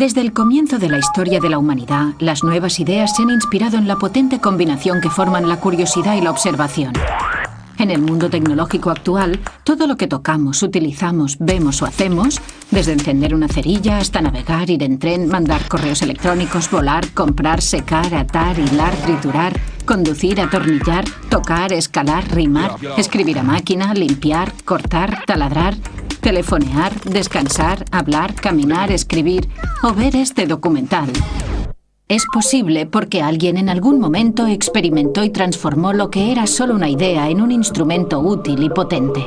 Desde el comienzo de la historia de la humanidad, las nuevas ideas se han inspirado en la potente combinación que forman la curiosidad y la observación. En el mundo tecnológico actual, todo lo que tocamos, utilizamos, vemos o hacemos, desde encender una cerilla hasta navegar, ir en tren, mandar correos electrónicos, volar, comprar, secar, atar, hilar, triturar, conducir, atornillar, tocar, escalar, rimar, escribir a máquina, limpiar, cortar, taladrar, telefonear, descansar, hablar, caminar, escribir o ver este documental. Es posible porque alguien en algún momento experimentó y transformó lo que era solo una idea en un instrumento útil y potente.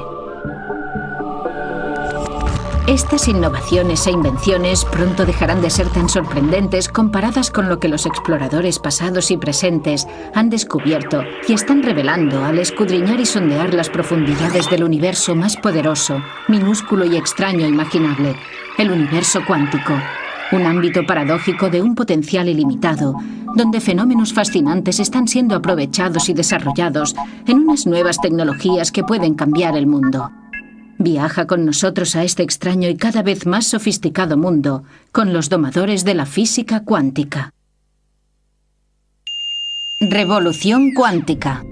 Estas innovaciones e invenciones pronto dejarán de ser tan sorprendentes comparadas con lo que los exploradores pasados y presentes han descubierto y están revelando al escudriñar y sondear las profundidades del universo más poderoso, minúsculo y extraño imaginable, el universo cuántico. Un ámbito paradójico de un potencial ilimitado, donde fenómenos fascinantes están siendo aprovechados y desarrollados en unas nuevas tecnologías que pueden cambiar el mundo. Viaja con nosotros a este extraño y cada vez más sofisticado mundo, con los domadores de la física cuántica. Revolución cuántica.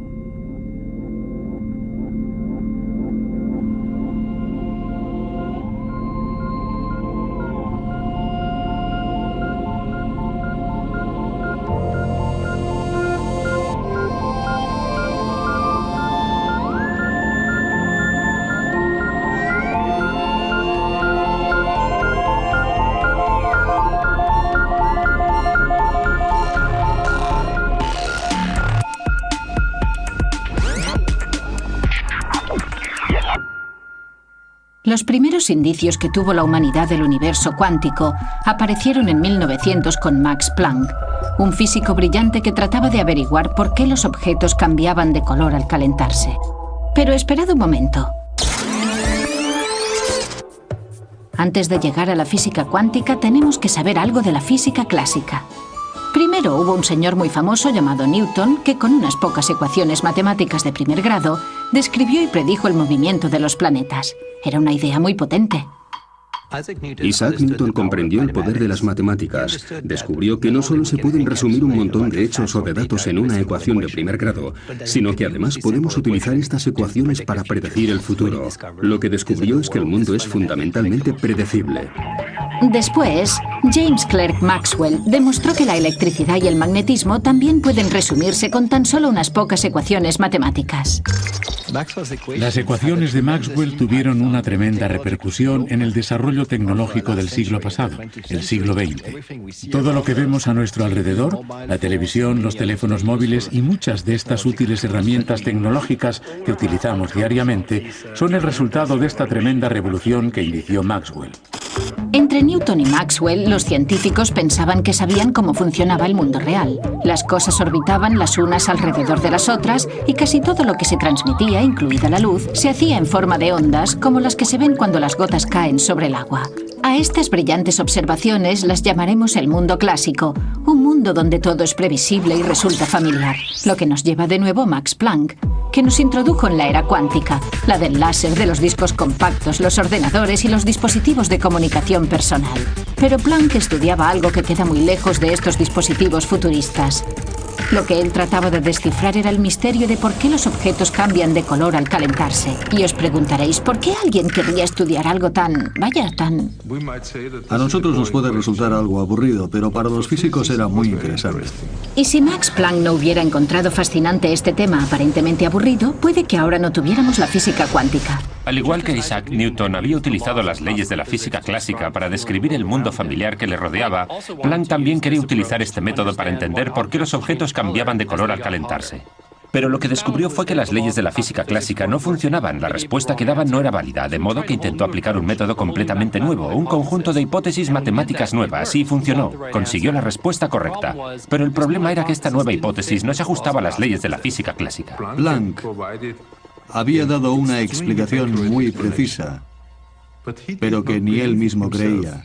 Los primeros indicios que tuvo la humanidad del universo cuántico aparecieron en 1900 con Max Planck, un físico brillante que trataba de averiguar por qué los objetos cambiaban de color al calentarse. Pero esperad un momento. Antes de llegar a la física cuántica, tenemos que saber algo de la física clásica. Primero hubo un señor muy famoso llamado Newton que, con unas pocas ecuaciones matemáticas de primer grado, describió y predijo el movimiento de los planetas. Era una idea muy potente. Isaac Newton comprendió el poder de las matemáticas. Descubrió que no solo se pueden resumir un montón de hechos o de datos en una ecuación de primer grado, sino que además podemos utilizar estas ecuaciones para predecir el futuro. Lo que descubrió es que el mundo es fundamentalmente predecible. Después, James Clerk Maxwell demostró que la electricidad y el magnetismo también pueden resumirse con tan solo unas pocas ecuaciones matemáticas. Las ecuaciones de Maxwell tuvieron una tremenda repercusión en el desarrollo tecnológico del siglo pasado, el siglo XX. Todo lo que vemos a nuestro alrededor, la televisión, los teléfonos móviles y muchas de estas útiles herramientas tecnológicas que utilizamos diariamente, son el resultado de esta tremenda revolución que inició Maxwell. Entre Newton y Maxwell, los científicos pensaban que sabían cómo funcionaba el mundo real. Las cosas orbitaban las unas alrededor de las otras y casi todo lo que se transmitía, incluida la luz, se hacía en forma de ondas como las que se ven cuando las gotas caen sobre el agua. A estas brillantes observaciones las llamaremos el mundo clásico, un mundo donde todo es previsible y resulta familiar, lo que nos lleva de nuevo a Max Planck, que nos introdujo en la era cuántica, la del láser, de los discos compactos, los ordenadores y los dispositivos de comunicación personal. Pero Planck estudiaba algo que queda muy lejos de estos dispositivos futuristas. Lo que él trataba de descifrar era el misterio de por qué los objetos cambian de color al calentarse. Y os preguntaréis, ¿por qué alguien querría estudiar algo tan... A nosotros nos puede resultar algo aburrido, pero para los físicos era muy interesante. Y si Max Planck no hubiera encontrado fascinante este tema aparentemente aburrido, puede que ahora no tuviéramos la física cuántica. Al igual que Isaac Newton había utilizado las leyes de la física clásica para describir el mundo familiar que le rodeaba, Planck también quería utilizar este método para entender por qué los objetos cambiaban de color al calentarse. Pero lo que descubrió fue que las leyes de la física clásica no funcionaban, la respuesta que daban no era válida, de modo que intentó aplicar un método completamente nuevo, un conjunto de hipótesis matemáticas nuevas, y funcionó. Consiguió la respuesta correcta. Pero el problema era que esta nueva hipótesis no se ajustaba a las leyes de la física clásica. Planck había dado una explicación muy precisa, pero que ni él mismo creía.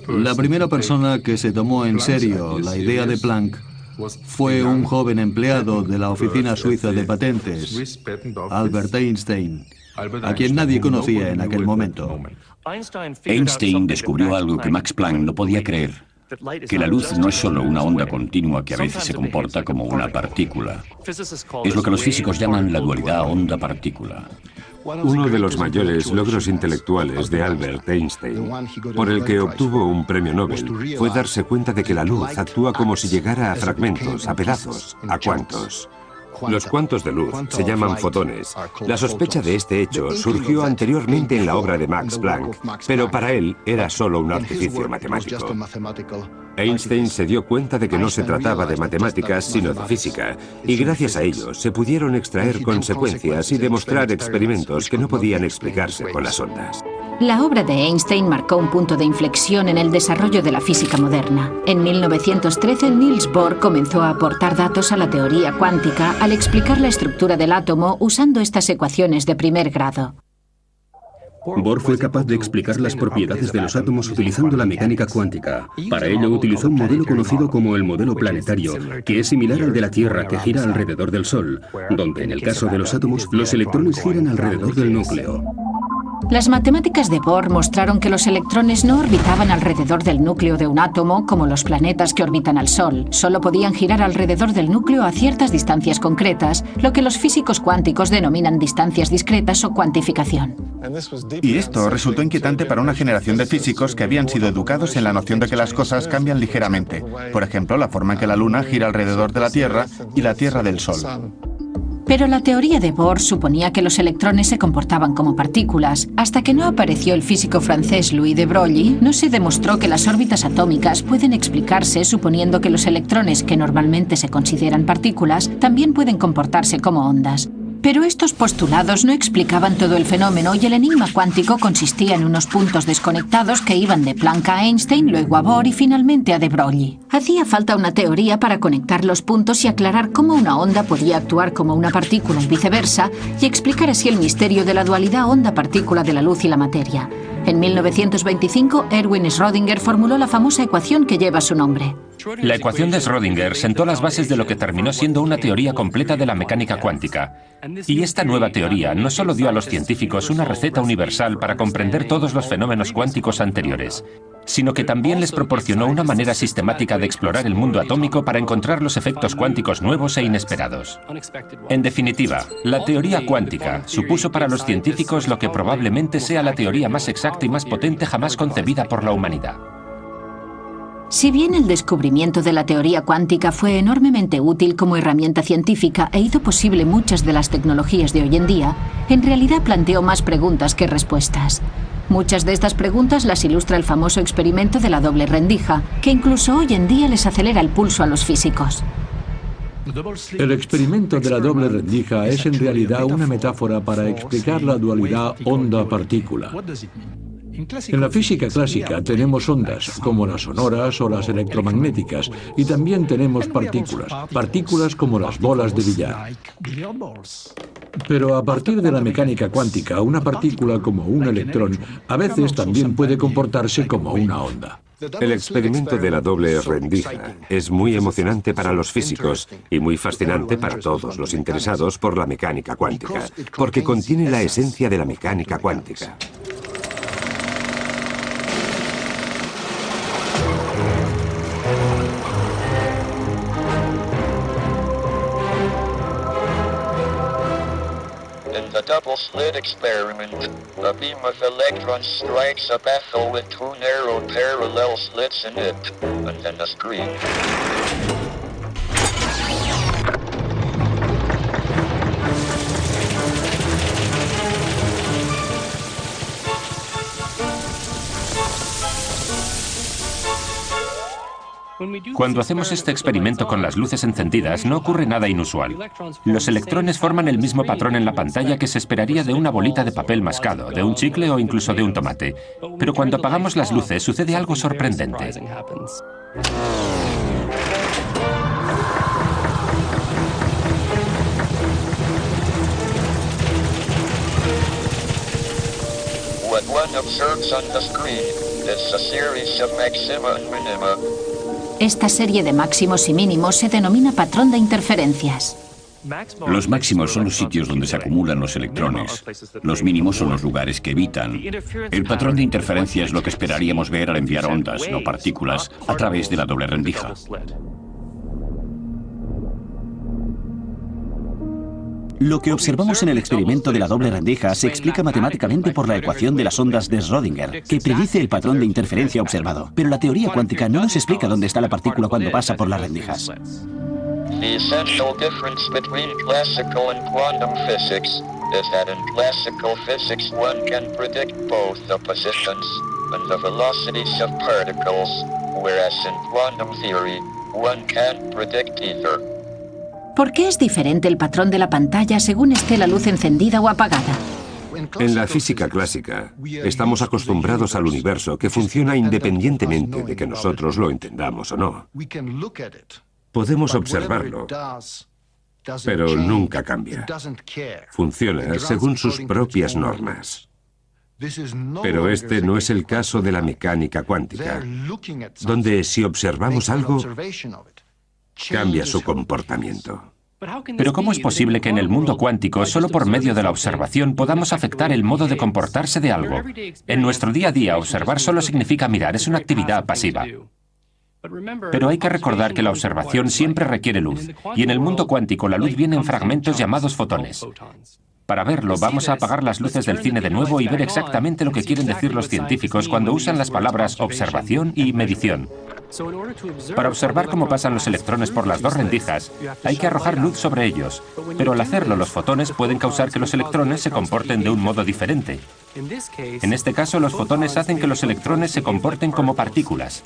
La primera persona que se tomó en serio la idea de Planck fue un joven empleado de la oficina suiza de patentes, Albert Einstein. a quien nadie conocía en aquel momento. Einstein descubrió algo que Max Planck no podía creer, que la luz no es solo una onda continua que a veces se comporta como una partícula. Es lo que los físicos llaman la dualidad onda-partícula. Uno de los mayores logros intelectuales de Albert Einstein, por el que obtuvo un premio Nobel, fue darse cuenta de que la luz actúa como si llegara a fragmentos, a pedazos, a cuantos. Los cuantos de luz se llaman fotones. La sospecha de este hecho surgió anteriormente en la obra de Max Planck, pero para él era solo un artificio matemático. Einstein se dio cuenta de que no se trataba de matemáticas, sino de física, y gracias a ello se pudieron extraer consecuencias y demostrar experimentos que no podían explicarse con las ondas. La obra de Einstein marcó un punto de inflexión en el desarrollo de la física moderna. En 1913, Niels Bohr comenzó a aportar datos a la teoría cuántica al explicar la estructura del átomo usando estas ecuaciones de primer grado. Bohr fue capaz de explicar las propiedades de los átomos utilizando la mecánica cuántica. Para ello utilizó un modelo conocido como el modelo planetario, que es similar al de la Tierra, que gira alrededor del Sol, donde en el caso de los átomos, los electrones giran alrededor del núcleo. Las matemáticas de Bohr mostraron que los electrones no orbitaban alrededor del núcleo de un átomo como los planetas que orbitan al Sol. Solo podían girar alrededor del núcleo a ciertas distancias concretas, lo que los físicos cuánticos denominan distancias discretas o cuantificación. Y esto resultó inquietante para una generación de físicos que habían sido educados en la noción de que las cosas cambian ligeramente. Por ejemplo, la forma en que la Luna gira alrededor de la Tierra y la Tierra del Sol. Pero la teoría de Bohr suponía que los electrones se comportaban como partículas. Hasta que no apareció el físico francés Louis de Broglie, no se demostró que las órbitas atómicas pueden explicarse suponiendo que los electrones, que normalmente se consideran partículas, también pueden comportarse como ondas. Pero estos postulados no explicaban todo el fenómeno y el enigma cuántico consistía en unos puntos desconectados que iban de Planck a Einstein, luego a Bohr y finalmente a de Broglie. Hacía falta una teoría para conectar los puntos y aclarar cómo una onda podía actuar como una partícula y viceversa, y explicar así el misterio de la dualidad onda-partícula de la luz y la materia. En 1925, Erwin Schrödinger formuló la famosa ecuación que lleva su nombre. La ecuación de Schrödinger sentó las bases de lo que terminó siendo una teoría completa de la mecánica cuántica. Y esta nueva teoría no solo dio a los científicos una receta universal para comprender todos los fenómenos cuánticos anteriores, sino que también les proporcionó una manera sistemática de explorar el mundo atómico para encontrar los efectos cuánticos nuevos e inesperados. En definitiva, la teoría cuántica supuso para los científicos lo que probablemente sea la teoría más exacta y más potente jamás concebida por la humanidad. Si bien el descubrimiento de la teoría cuántica fue enormemente útil como herramienta científica e hizo posible muchas de las tecnologías de hoy en día, en realidad planteó más preguntas que respuestas. Muchas de estas preguntas las ilustra el famoso experimento de la doble rendija, que incluso hoy en día les acelera el pulso a los físicos. El experimento de la doble rendija es en realidad una metáfora para explicar la dualidad onda-partícula. En la física clásica tenemos ondas, como las sonoras o las electromagnéticas, y también tenemos partículas como las bolas de billar. Pero a partir de la mecánica cuántica, una partícula como un electrón a veces también puede comportarse como una onda. El experimento de la doble rendija es muy emocionante para los físicos y muy fascinante para todos los interesados por la mecánica cuántica, porque contiene la esencia de la mecánica cuántica. Double-slit experiment. A beam of electrons strikes a baffle with two narrow parallel slits in it, and then a screen. Cuando hacemos este experimento con las luces encendidas, no ocurre nada inusual. Los electrones forman el mismo patrón en la pantalla que se esperaría de una bolita de papel mascado, de un chicle o incluso de un tomate. Pero cuando apagamos las luces, sucede algo sorprendente. What one observes on the screen is a series of maxima and minima. Esta serie de máximos y mínimos se denomina patrón de interferencias. Los máximos son los sitios donde se acumulan los electrones. Los mínimos son los lugares que evitan. El patrón de interferencia es lo que esperaríamos ver al enviar ondas, no partículas, a través de la doble rendija. Lo que observamos en el experimento de la doble rendija se explica matemáticamente por la ecuación de las ondas de Schrödinger, que predice el patrón de interferencia observado. Pero la teoría cuántica no nos explica dónde está la partícula cuando pasa por las rendijas. The essential difference between classical and quantum physics is that in classical physics one can predict both the positions and the velocities of particles, whereas in quantum theory one can't predict either. ¿Por qué es diferente el patrón de la pantalla según esté la luz encendida o apagada? En la física clásica, estamos acostumbrados al universo que funciona independientemente de que nosotros lo entendamos o no. Podemos observarlo, pero nunca cambia. Funciona según sus propias normas. Pero este no es el caso de la mecánica cuántica, donde si observamos algo, cambia su comportamiento. Pero ¿cómo es posible que en el mundo cuántico, solo por medio de la observación, podamos afectar el modo de comportarse de algo? En nuestro día a día, observar solo significa mirar, es una actividad pasiva. Pero hay que recordar que la observación siempre requiere luz, y en el mundo cuántico la luz viene en fragmentos llamados fotones. Para verlo, vamos a apagar las luces del cine de nuevo y ver exactamente lo que quieren decir los científicos cuando usan las palabras observación y medición. Para observar cómo pasan los electrones por las dos rendijas, hay que arrojar luz sobre ellos, pero al hacerlo los fotones pueden causar que los electrones se comporten de un modo diferente. En este caso, los fotones hacen que los electrones se comporten como partículas,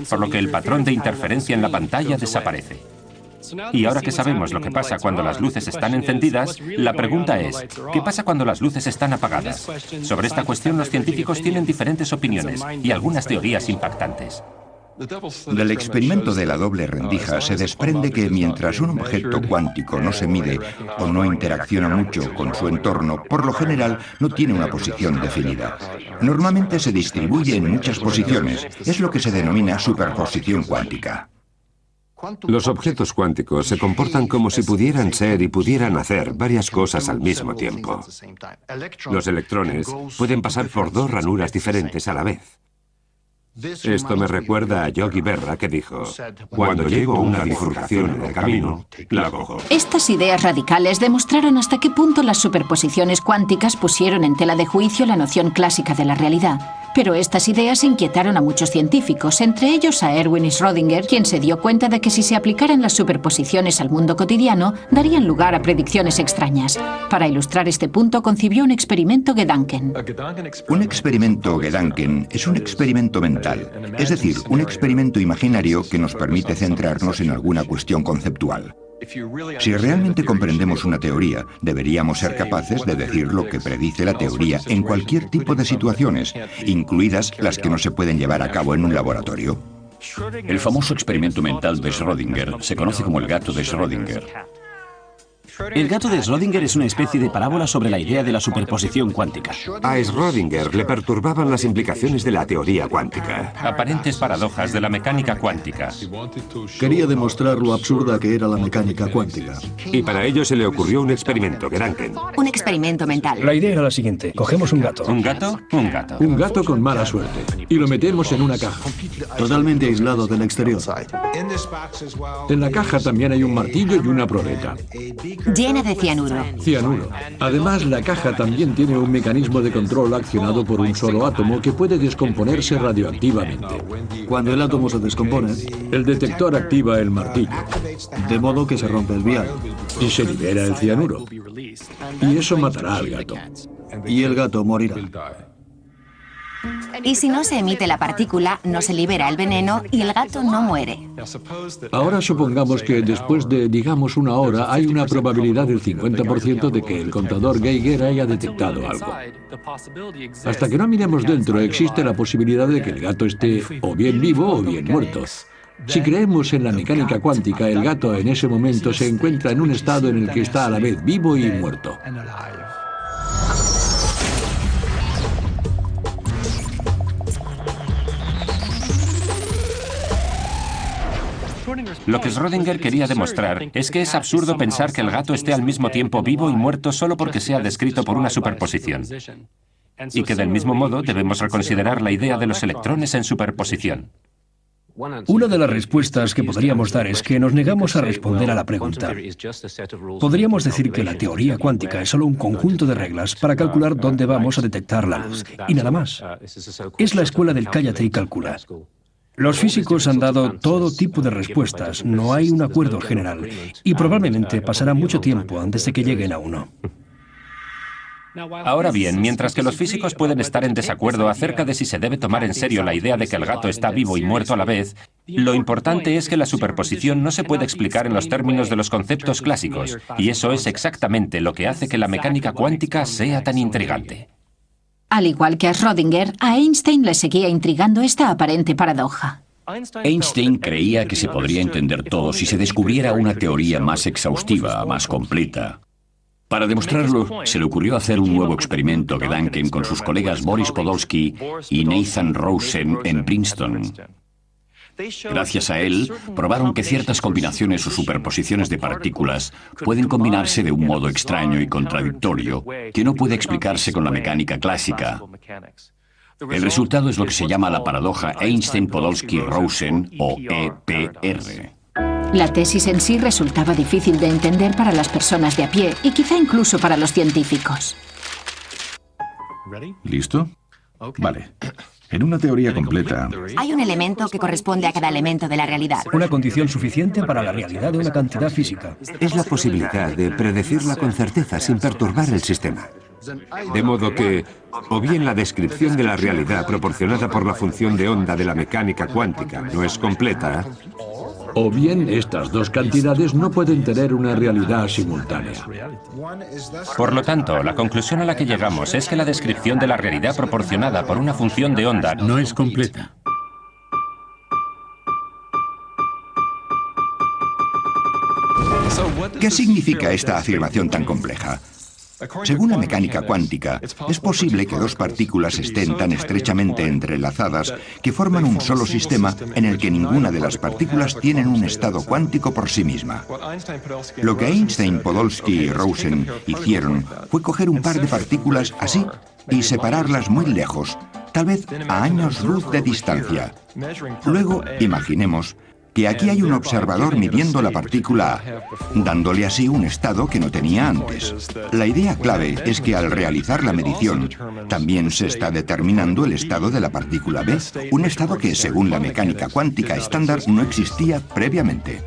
por lo que el patrón de interferencia en la pantalla desaparece. Y ahora que sabemos lo que pasa cuando las luces están encendidas, la pregunta es, ¿qué pasa cuando las luces están apagadas? Sobre esta cuestión los científicos tienen diferentes opiniones y algunas teorías impactantes. Del experimento de la doble rendija se desprende que mientras un objeto cuántico no se mide o no interacciona mucho con su entorno, por lo general no tiene una posición definida. Normalmente se distribuye en muchas posiciones. Es lo que se denomina superposición cuántica. Los objetos cuánticos se comportan como si pudieran ser y pudieran hacer varias cosas al mismo tiempo. Los electrones pueden pasar por dos ranuras diferentes a la vez. Esto me recuerda a Yogi Berra, que dijo, cuando llego a una bifurcación en el camino, la cojo. Estas ideas radicales demostraron hasta qué punto las superposiciones cuánticas pusieron en tela de juicio la noción clásica de la realidad. Pero estas ideas inquietaron a muchos científicos, entre ellos a Erwin Schrödinger, quien se dio cuenta de que si se aplicaran las superposiciones al mundo cotidiano, darían lugar a predicciones extrañas. Para ilustrar este punto, concibió un experimento Gedanken. Un experimento Gedanken es un experimento mental, es decir, un experimento imaginario que nos permite centrarnos en alguna cuestión conceptual. Si realmente comprendemos una teoría, deberíamos ser capaces de decir lo que predice la teoría en cualquier tipo de situaciones, incluidas las que no se pueden llevar a cabo en un laboratorio. El famoso experimento mental de Schrödinger se conoce como el gato de Schrödinger. El gato de Schrödinger es una especie de parábola sobre la idea de la superposición cuántica. A Schrödinger le perturbaban las implicaciones de la teoría cuántica. Aparentes paradojas de la mecánica cuántica. Quería demostrar lo absurda que era la mecánica cuántica. Y para ello se le ocurrió un experimento Gedanken. Un experimento mental. La idea era la siguiente. Cogemos un gato. ¿Un gato? Un gato. Un gato con mala suerte. Y lo metemos en una caja. Totalmente aislado del exterior. En la caja también hay un martillo y una probeta. Llena de cianuro. Cianuro. Además, la caja también tiene un mecanismo de control accionado por un solo átomo que puede descomponerse radioactivamente. Cuando el átomo se descompone, el detector activa el martillo, de modo que se rompe el vial. Y se libera el cianuro. Y eso matará al gato. Y el gato morirá. Y si no se emite la partícula, no se libera el veneno y el gato no muere. Ahora supongamos que después de, digamos, una hora, hay una probabilidad del 50% de que el contador Geiger haya detectado algo. Hasta que no miremos dentro, existe la posibilidad de que el gato esté o bien vivo o bien muerto. Si creemos en la mecánica cuántica, el gato en ese momento se encuentra en un estado en el que está a la vez vivo y muerto. Lo que Schrödinger quería demostrar es que es absurdo pensar que el gato esté al mismo tiempo vivo y muerto solo porque sea descrito por una superposición. Y que del mismo modo debemos reconsiderar la idea de los electrones en superposición. Una de las respuestas que podríamos dar es que nos negamos a responder a la pregunta. Podríamos decir que la teoría cuántica es solo un conjunto de reglas para calcular dónde vamos a detectar la luz, y nada más. Es la escuela del cállate y calcula. Los físicos han dado todo tipo de respuestas, no hay un acuerdo general, y probablemente pasará mucho tiempo antes de que lleguen a uno. Ahora bien, mientras que los físicos pueden estar en desacuerdo acerca de si se debe tomar en serio la idea de que el gato está vivo y muerto a la vez, lo importante es que la superposición no se puede explicar en los términos de los conceptos clásicos, y eso es exactamente lo que hace que la mecánica cuántica sea tan intrigante. Al igual que a Schrödinger, a Einstein le seguía intrigando esta aparente paradoja. Einstein creía que se podría entender todo si se descubriera una teoría más exhaustiva, más completa. Para demostrarlo, se le ocurrió hacer un nuevo experimento Gedanken con sus colegas Boris Podolsky y Nathan Rosen en Princeton. Gracias a él, probaron que ciertas combinaciones o superposiciones de partículas pueden combinarse de un modo extraño y contradictorio que no puede explicarse con la mecánica clásica. El resultado es lo que se llama la paradoja Einstein-Podolsky-Rosen o EPR. La tesis en sí resultaba difícil de entender para las personas de a pie y quizá incluso para los científicos. ¿Listo? Vale. En una teoría completa... Hay un elemento que corresponde a cada elemento de la realidad. Una condición suficiente para la realidad de una cantidad física. Es la posibilidad de predecirla con certeza sin perturbar el sistema. De modo que, o bien la descripción de la realidad proporcionada por la función de onda de la mecánica cuántica no es completa, o bien estas dos cantidades no pueden tener una realidad simultánea. Por lo tanto, la conclusión a la que llegamos es que la descripción de la realidad proporcionada por una función de onda no es completa. ¿Qué significa esta afirmación tan compleja? Según la mecánica cuántica, es posible que dos partículas estén tan estrechamente entrelazadas que forman un solo sistema en el que ninguna de las partículas tienen un estado cuántico por sí misma. Lo que Einstein, Podolsky y Rosen hicieron fue coger un par de partículas así y separarlas muy lejos, tal vez a años luz de distancia. Luego, imaginemos que aquí hay un observador midiendo la partícula A, dándole así un estado que no tenía antes. La idea clave es que al realizar la medición, también se está determinando el estado de la partícula B, un estado que, según la mecánica cuántica estándar, no existía previamente.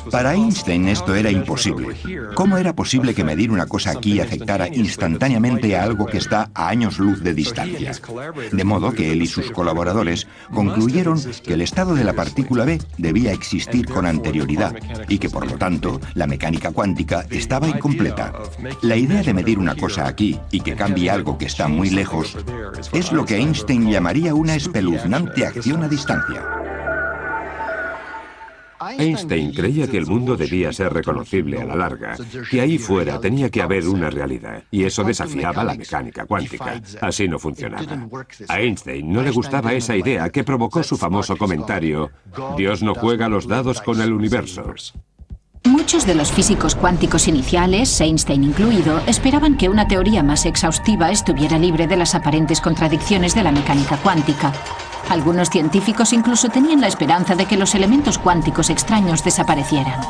Para Einstein esto era imposible. ¿Cómo era posible que medir una cosa aquí afectara instantáneamente a algo que está a años luz de distancia? De modo que él y sus colaboradores concluyeron que el estado de la partícula B debía existir con anterioridad y que, por lo tanto, la mecánica cuántica estaba incompleta. La idea de medir una cosa aquí y que cambie algo que está muy lejos es lo que Einstein llamaría una espeluznante acción a distancia. Einstein creía que el mundo debía ser reconocible a la larga, que ahí fuera tenía que haber una realidad, y eso desafiaba la mecánica cuántica. Así no funcionaba. A Einstein no le gustaba esa idea que provocó su famoso comentario: Dios no juega los dados con el universo. Muchos de los físicos cuánticos iniciales, Einstein incluido, esperaban que una teoría más exhaustiva estuviera libre de las aparentes contradicciones de la mecánica cuántica. Algunos científicos incluso tenían la esperanza de que los elementos cuánticos extraños desaparecieran.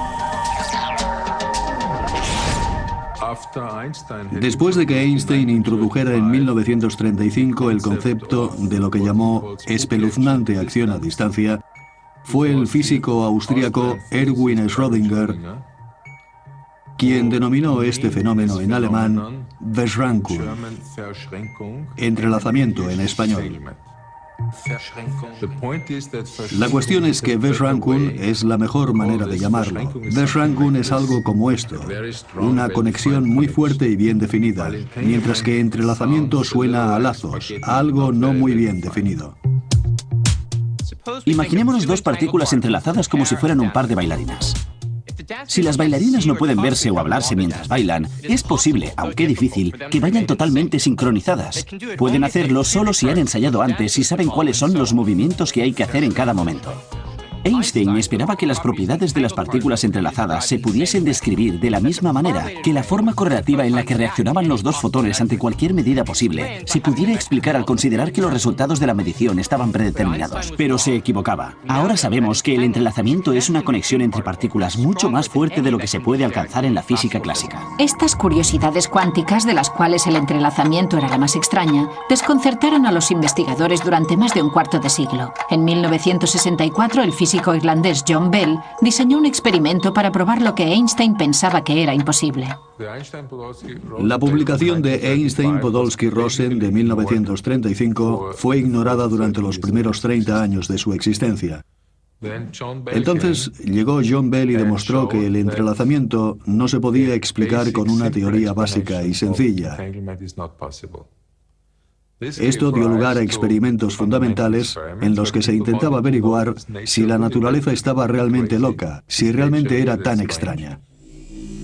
Después de que Einstein introdujera en 1935 el concepto de lo que llamó espeluznante acción a distancia, fue el físico austríaco Erwin Schrödinger quien denominó este fenómeno en alemán Verschränkung, entrelazamiento en español. La cuestión es que Verschränkung es la mejor manera de llamarlo. Verschränkung es algo como esto, una conexión muy fuerte y bien definida, mientras que entrelazamiento suena a lazos, a algo no muy bien definido. Imaginémonos dos partículas entrelazadas como si fueran un par de bailarinas. Si las bailarinas no pueden verse o hablarse mientras bailan, es posible, aunque difícil, que vayan totalmente sincronizadas. Pueden hacerlo solo si han ensayado antes y saben cuáles son los movimientos que hay que hacer en cada momento. Einstein esperaba que las propiedades de las partículas entrelazadas se pudiesen describir de la misma manera, que la forma correlativa en la que reaccionaban los dos fotones ante cualquier medida posible se pudiera explicar al considerar que los resultados de la medición estaban predeterminados. Pero se equivocaba. Ahora sabemos que el entrelazamiento es una conexión entre partículas mucho más fuerte de lo que se puede alcanzar en la física clásica. Estas curiosidades cuánticas, de las cuales el entrelazamiento era la más extraña, desconcertaron a los investigadores durante más de un cuarto de siglo. En 1964, el físico irlandés John Bell diseñó un experimento para probar lo que Einstein pensaba que era imposible. La publicación de Einstein-Podolsky-Rosen de 1935 fue ignorada durante los primeros 30 años de su existencia. Entonces llegó John Bell y demostró que el entrelazamiento no se podía explicar con una teoría básica y sencilla. Esto dio lugar a experimentos fundamentales en los que se intentaba averiguar si la naturaleza estaba realmente loca, si realmente era tan extraña.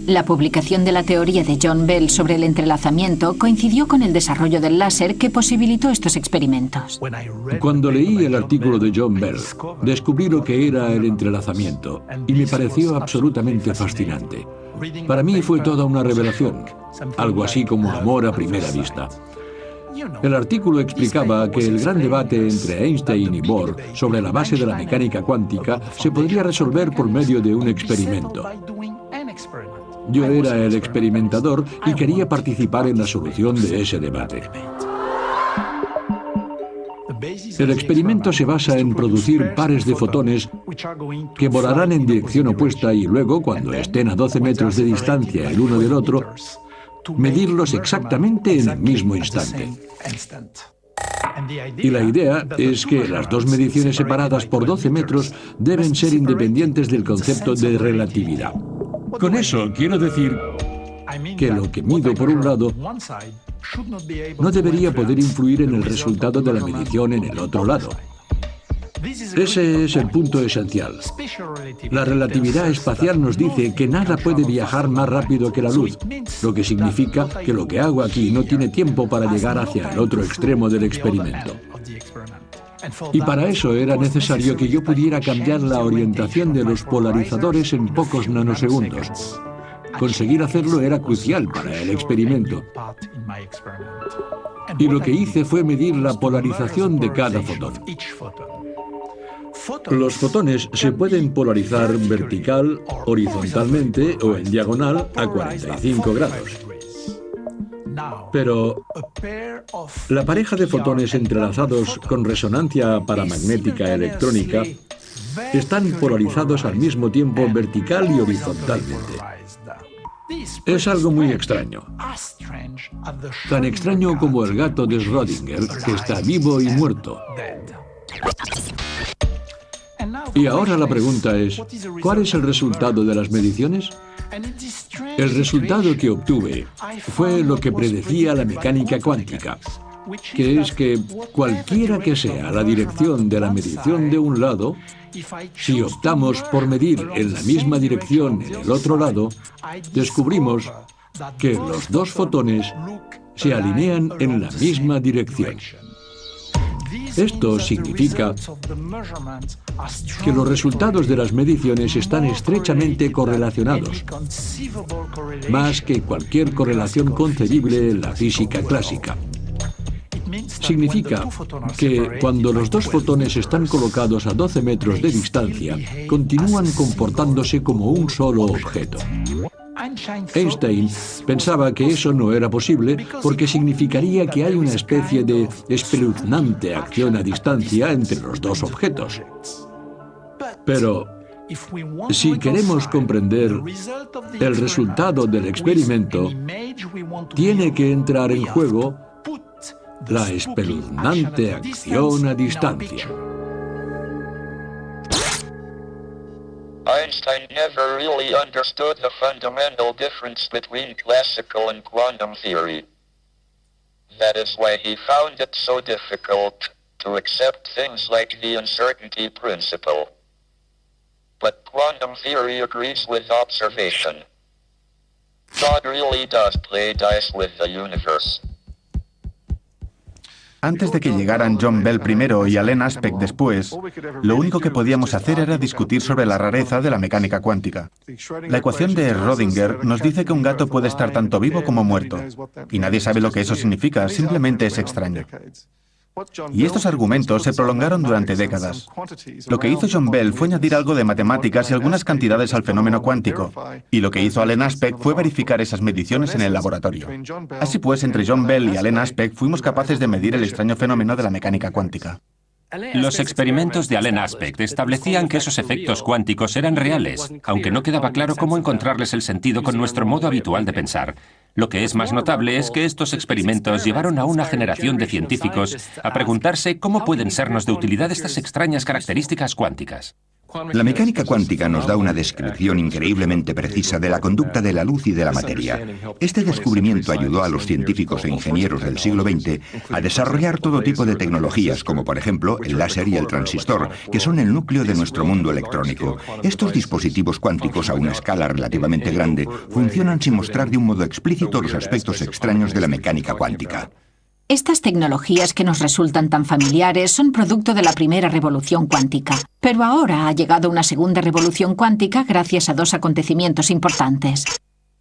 La publicación de la teoría de John Bell sobre el entrelazamiento coincidió con el desarrollo del láser que posibilitó estos experimentos. Cuando leí el artículo de John Bell, descubrí lo que era el entrelazamiento y me pareció absolutamente fascinante. Para mí fue toda una revelación, algo así como amor a primera vista. El artículo explicaba que el gran debate entre Einstein y Bohr sobre la base de la mecánica cuántica se podría resolver por medio de un experimento. Yo era el experimentador y quería participar en la solución de ese debate. El experimento se basa en producir pares de fotones que volarán en dirección opuesta y luego, cuando estén a 12 metros de distancia el uno del otro, medirlos exactamente en el mismo instante. Y la idea es que las dos mediciones separadas por 12 metros deben ser independientes del concepto de relatividad. Con eso quiero decir que lo que mido por un lado no debería poder influir en el resultado de la medición en el otro lado. Ese es el punto esencial. La relatividad espacial nos dice que nada puede viajar más rápido que la luz, lo que significa que lo que hago aquí no tiene tiempo para llegar hacia el otro extremo del experimento. Y para eso era necesario que yo pudiera cambiar la orientación de los polarizadores en pocos nanosegundos. Conseguir hacerlo era crucial para el experimento. Y lo que hice fue medir la polarización de cada fotón. Los fotones se pueden polarizar vertical, horizontalmente o en diagonal a 45 grados. Pero la pareja de fotones entrelazados con resonancia paramagnética electrónica están polarizados al mismo tiempo vertical y horizontalmente. Es algo muy extraño. Tan extraño como el gato de Schrödinger, que está vivo y muerto. Y ahora la pregunta es, ¿cuál es el resultado de las mediciones? El resultado que obtuve fue lo que predecía la mecánica cuántica, que es que cualquiera que sea la dirección de la medición de un lado, si optamos por medir en la misma dirección en el otro lado, descubrimos que los dos fotones se alinean en la misma dirección. Esto significa que los resultados de las mediciones están estrechamente correlacionados, más que cualquier correlación concebible en la física clásica. Significa que cuando los dos fotones están colocados a 12 metros de distancia, continúan comportándose como un solo objeto. Einstein pensaba que eso no era posible porque significaría que hay una especie de espeluznante acción a distancia entre los dos objetos. Pero si queremos comprender el resultado del experimento, tiene que entrar en juego la espeluznante acción a distancia. Einstein never really understood the fundamental difference between classical and quantum theory. That is why he found it so difficult to accept things like the uncertainty principle. But quantum theory agrees with observation. God really does play dice with the universe. Antes de que llegaran John Bell primero y Alain Aspect después, lo único que podíamos hacer era discutir sobre la rareza de la mecánica cuántica. La ecuación de Schrödinger nos dice que un gato puede estar tanto vivo como muerto, y nadie sabe lo que eso significa, simplemente es extraño. Y estos argumentos se prolongaron durante décadas. Lo que hizo John Bell fue añadir algo de matemáticas y algunas cantidades al fenómeno cuántico, y lo que hizo Alain Aspect fue verificar esas mediciones en el laboratorio. Así pues, entre John Bell y Alain Aspect fuimos capaces de medir el extraño fenómeno de la mecánica cuántica. Los experimentos de Alain Aspect establecían que esos efectos cuánticos eran reales, aunque no quedaba claro cómo encontrarles el sentido con nuestro modo habitual de pensar. Lo que es más notable es que estos experimentos llevaron a una generación de científicos a preguntarse cómo pueden sernos de utilidad estas extrañas características cuánticas. La mecánica cuántica nos da una descripción increíblemente precisa de la conducta de la luz y de la materia. Este descubrimiento ayudó a los científicos e ingenieros del siglo XX a desarrollar todo tipo de tecnologías, como por ejemplo el láser y el transistor, que son el núcleo de nuestro mundo electrónico. Estos dispositivos cuánticos a una escala relativamente grande funcionan sin mostrar de un modo explícito los aspectos extraños de la mecánica cuántica. Estas tecnologías que nos resultan tan familiares son producto de la primera revolución cuántica. Pero ahora ha llegado una segunda revolución cuántica gracias a dos acontecimientos importantes.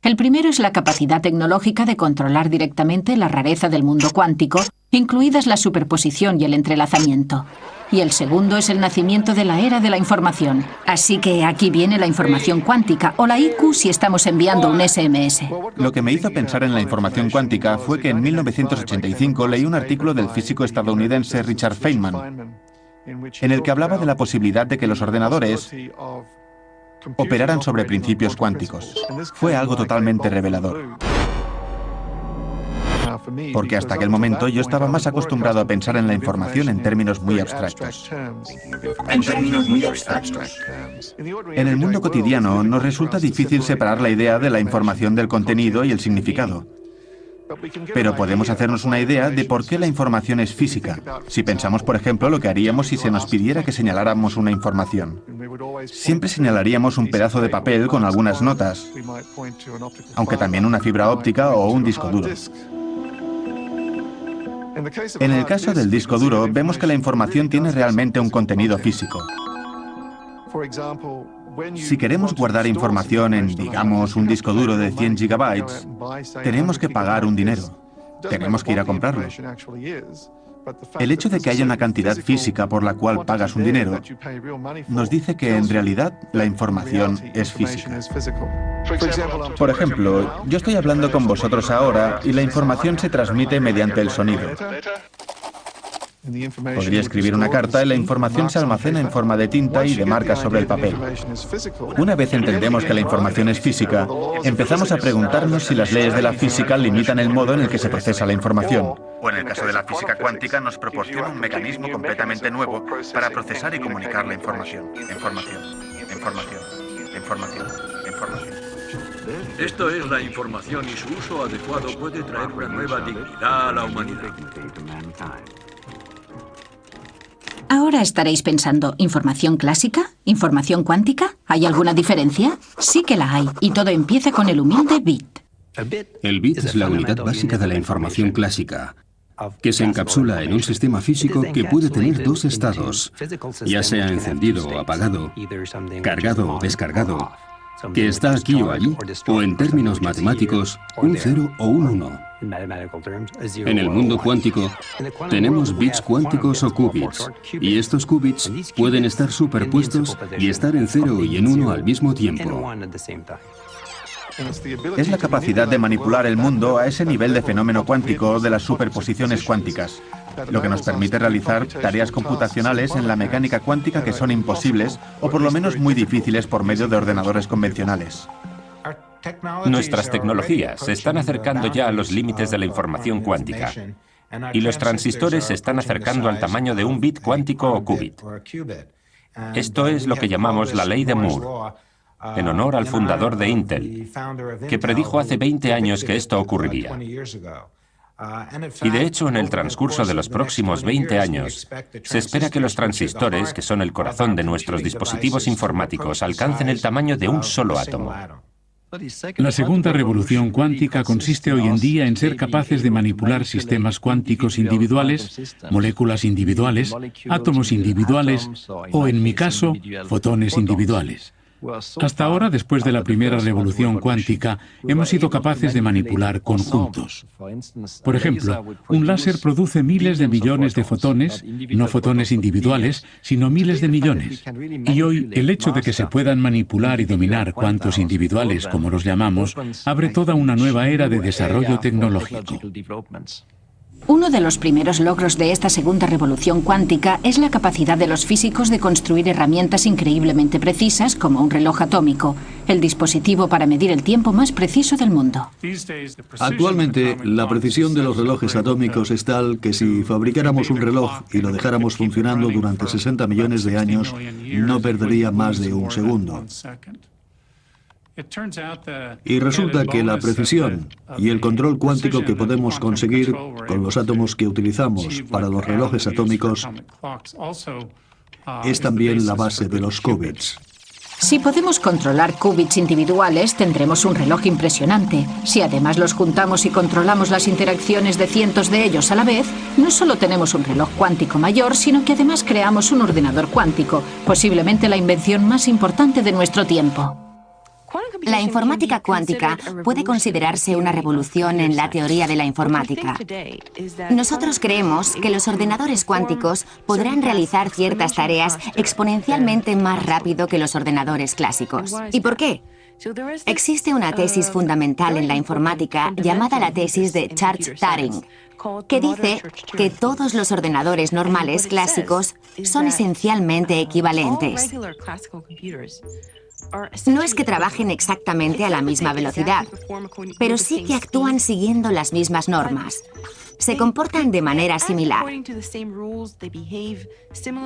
El primero es la capacidad tecnológica de controlar directamente la rareza del mundo cuántico, incluidas la superposición y el entrelazamiento. Y el segundo es el nacimiento de la era de la información. Así que aquí viene la información cuántica, o la IQ si estamos enviando un SMS. Lo que me hizo pensar en la información cuántica fue que en 1985 leí un artículo del físico estadounidense Richard Feynman, en el que hablaba de la posibilidad de que los ordenadores operaran sobre principios cuánticos. Fue algo totalmente revelador. Porque hasta aquel momento yo estaba más acostumbrado a pensar en la información en términos muy abstractos. En el mundo cotidiano nos resulta difícil separar la idea de la información del contenido y el significado. Pero podemos hacernos una idea de por qué la información es física, si pensamos, por ejemplo, lo que haríamos si se nos pidiera que señaláramos una información. Siempre señalaríamos un pedazo de papel con algunas notas, aunque también una fibra óptica o un disco duro. En el caso del disco duro, vemos que la información tiene realmente un contenido físico. Si queremos guardar información en, digamos, un disco duro de 100 gigabytes, tenemos que pagar un dinero. Tenemos que ir a comprarlo. El hecho de que haya una cantidad física por la cual pagas un dinero nos dice que en realidad la información es física. Por ejemplo, yo estoy hablando con vosotros ahora y la información se transmite mediante el sonido. Podría escribir una carta y la información se almacena en forma de tinta y de marcas sobre el papel. Una vez entendemos que la información es física, empezamos a preguntarnos si las leyes de la física limitan el modo en el que se procesa la información. O en el caso de la física cuántica nos proporciona un mecanismo completamente nuevo para procesar y comunicar la información. Información. Esto es la información y su uso adecuado puede traer una nueva dignidad a la humanidad. Ahora estaréis pensando, ¿información clásica? ¿Información cuántica? ¿Hay alguna diferencia? Sí que la hay, y todo empieza con el humilde bit. El bit es la unidad básica de la información clásica, que se encapsula en un sistema físico que puede tener dos estados, ya sea encendido o apagado, cargado o descargado, que está aquí o allí, o en términos matemáticos, un 0 o un 1. En el mundo cuántico, tenemos bits cuánticos o qubits, y estos qubits pueden estar superpuestos y estar en 0 y en 1 al mismo tiempo. Es la capacidad de manipular el mundo a ese nivel de fenómeno cuántico de las superposiciones cuánticas, lo que nos permite realizar tareas computacionales en la mecánica cuántica que son imposibles o por lo menos muy difíciles por medio de ordenadores convencionales. Nuestras tecnologías se están acercando ya a los límites de la información cuántica, y los transistores se están acercando al tamaño de un bit cuántico o qubit. Esto es lo que llamamos la ley de Moore, en honor al fundador de Intel, que predijo hace 20 años que esto ocurriría. Y de hecho, en el transcurso de los próximos 20 años, se espera que los transistores, que son el corazón de nuestros dispositivos informáticos, alcancen el tamaño de un solo átomo. La segunda revolución cuántica consiste hoy en día en ser capaces de manipular sistemas cuánticos individuales, moléculas individuales, átomos individuales o, en mi caso, fotones individuales. Hasta ahora, después de la primera revolución cuántica, hemos sido capaces de manipular conjuntos. Por ejemplo, un láser produce miles de millones de fotones, no fotones individuales, sino miles de millones. Y hoy, el hecho de que se puedan manipular y dominar cuantos individuales, como los llamamos, abre toda una nueva era de desarrollo tecnológico. Uno de los primeros logros de esta segunda revolución cuántica es la capacidad de los físicos de construir herramientas increíblemente precisas como un reloj atómico, el dispositivo para medir el tiempo más preciso del mundo. Actualmente, la precisión de los relojes atómicos es tal que si fabricáramos un reloj y lo dejáramos funcionando durante 60 millones de años, no perdería más de un segundo. Y resulta que la precisión y el control cuántico que podemos conseguir con los átomos que utilizamos para los relojes atómicos es también la base de los qubits. Si podemos controlar qubits individuales, tendremos un reloj impresionante. Si además los juntamos y controlamos las interacciones de cientos de ellos a la vez, no solo tenemos un reloj cuántico mayor, sino que además creamos un ordenador cuántico, posiblemente la invención más importante de nuestro tiempo. La informática cuántica puede considerarse una revolución en la teoría de la informática. Nosotros creemos que los ordenadores cuánticos podrán realizar ciertas tareas exponencialmente más rápido que los ordenadores clásicos. ¿Y por qué? Existe una tesis fundamental en la informática llamada la tesis de Church-Turing, que dice que todos los ordenadores normales clásicos son esencialmente equivalentes. No es que trabajen exactamente a la misma velocidad, pero sí que actúan siguiendo las mismas normas. Se comportan de manera similar.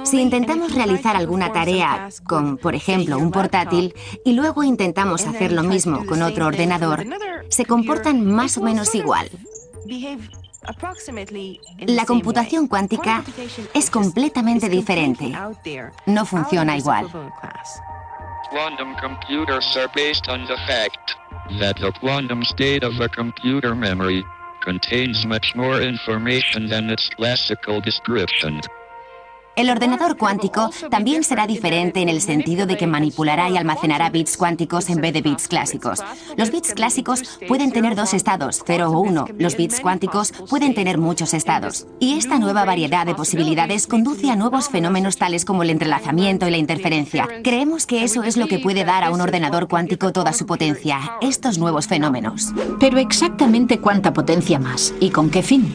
Si intentamos realizar alguna tarea con, por ejemplo, un portátil, y luego intentamos hacer lo mismo con otro ordenador, se comportan más o menos igual. La computación cuántica es completamente diferente. No funciona igual. Quantum computers are based on the fact that the quantum state of a computer memory contains much more information than its classical description. El ordenador cuántico también será diferente en el sentido de que manipulará y almacenará bits cuánticos en vez de bits clásicos. Los bits clásicos pueden tener dos estados, 0 o 1. Los bits cuánticos pueden tener muchos estados. Y esta nueva variedad de posibilidades conduce a nuevos fenómenos tales como el entrelazamiento y la interferencia. Creemos que eso es lo que puede dar a un ordenador cuántico toda su potencia, estos nuevos fenómenos. Pero exactamente cuánta potencia más y con qué fin.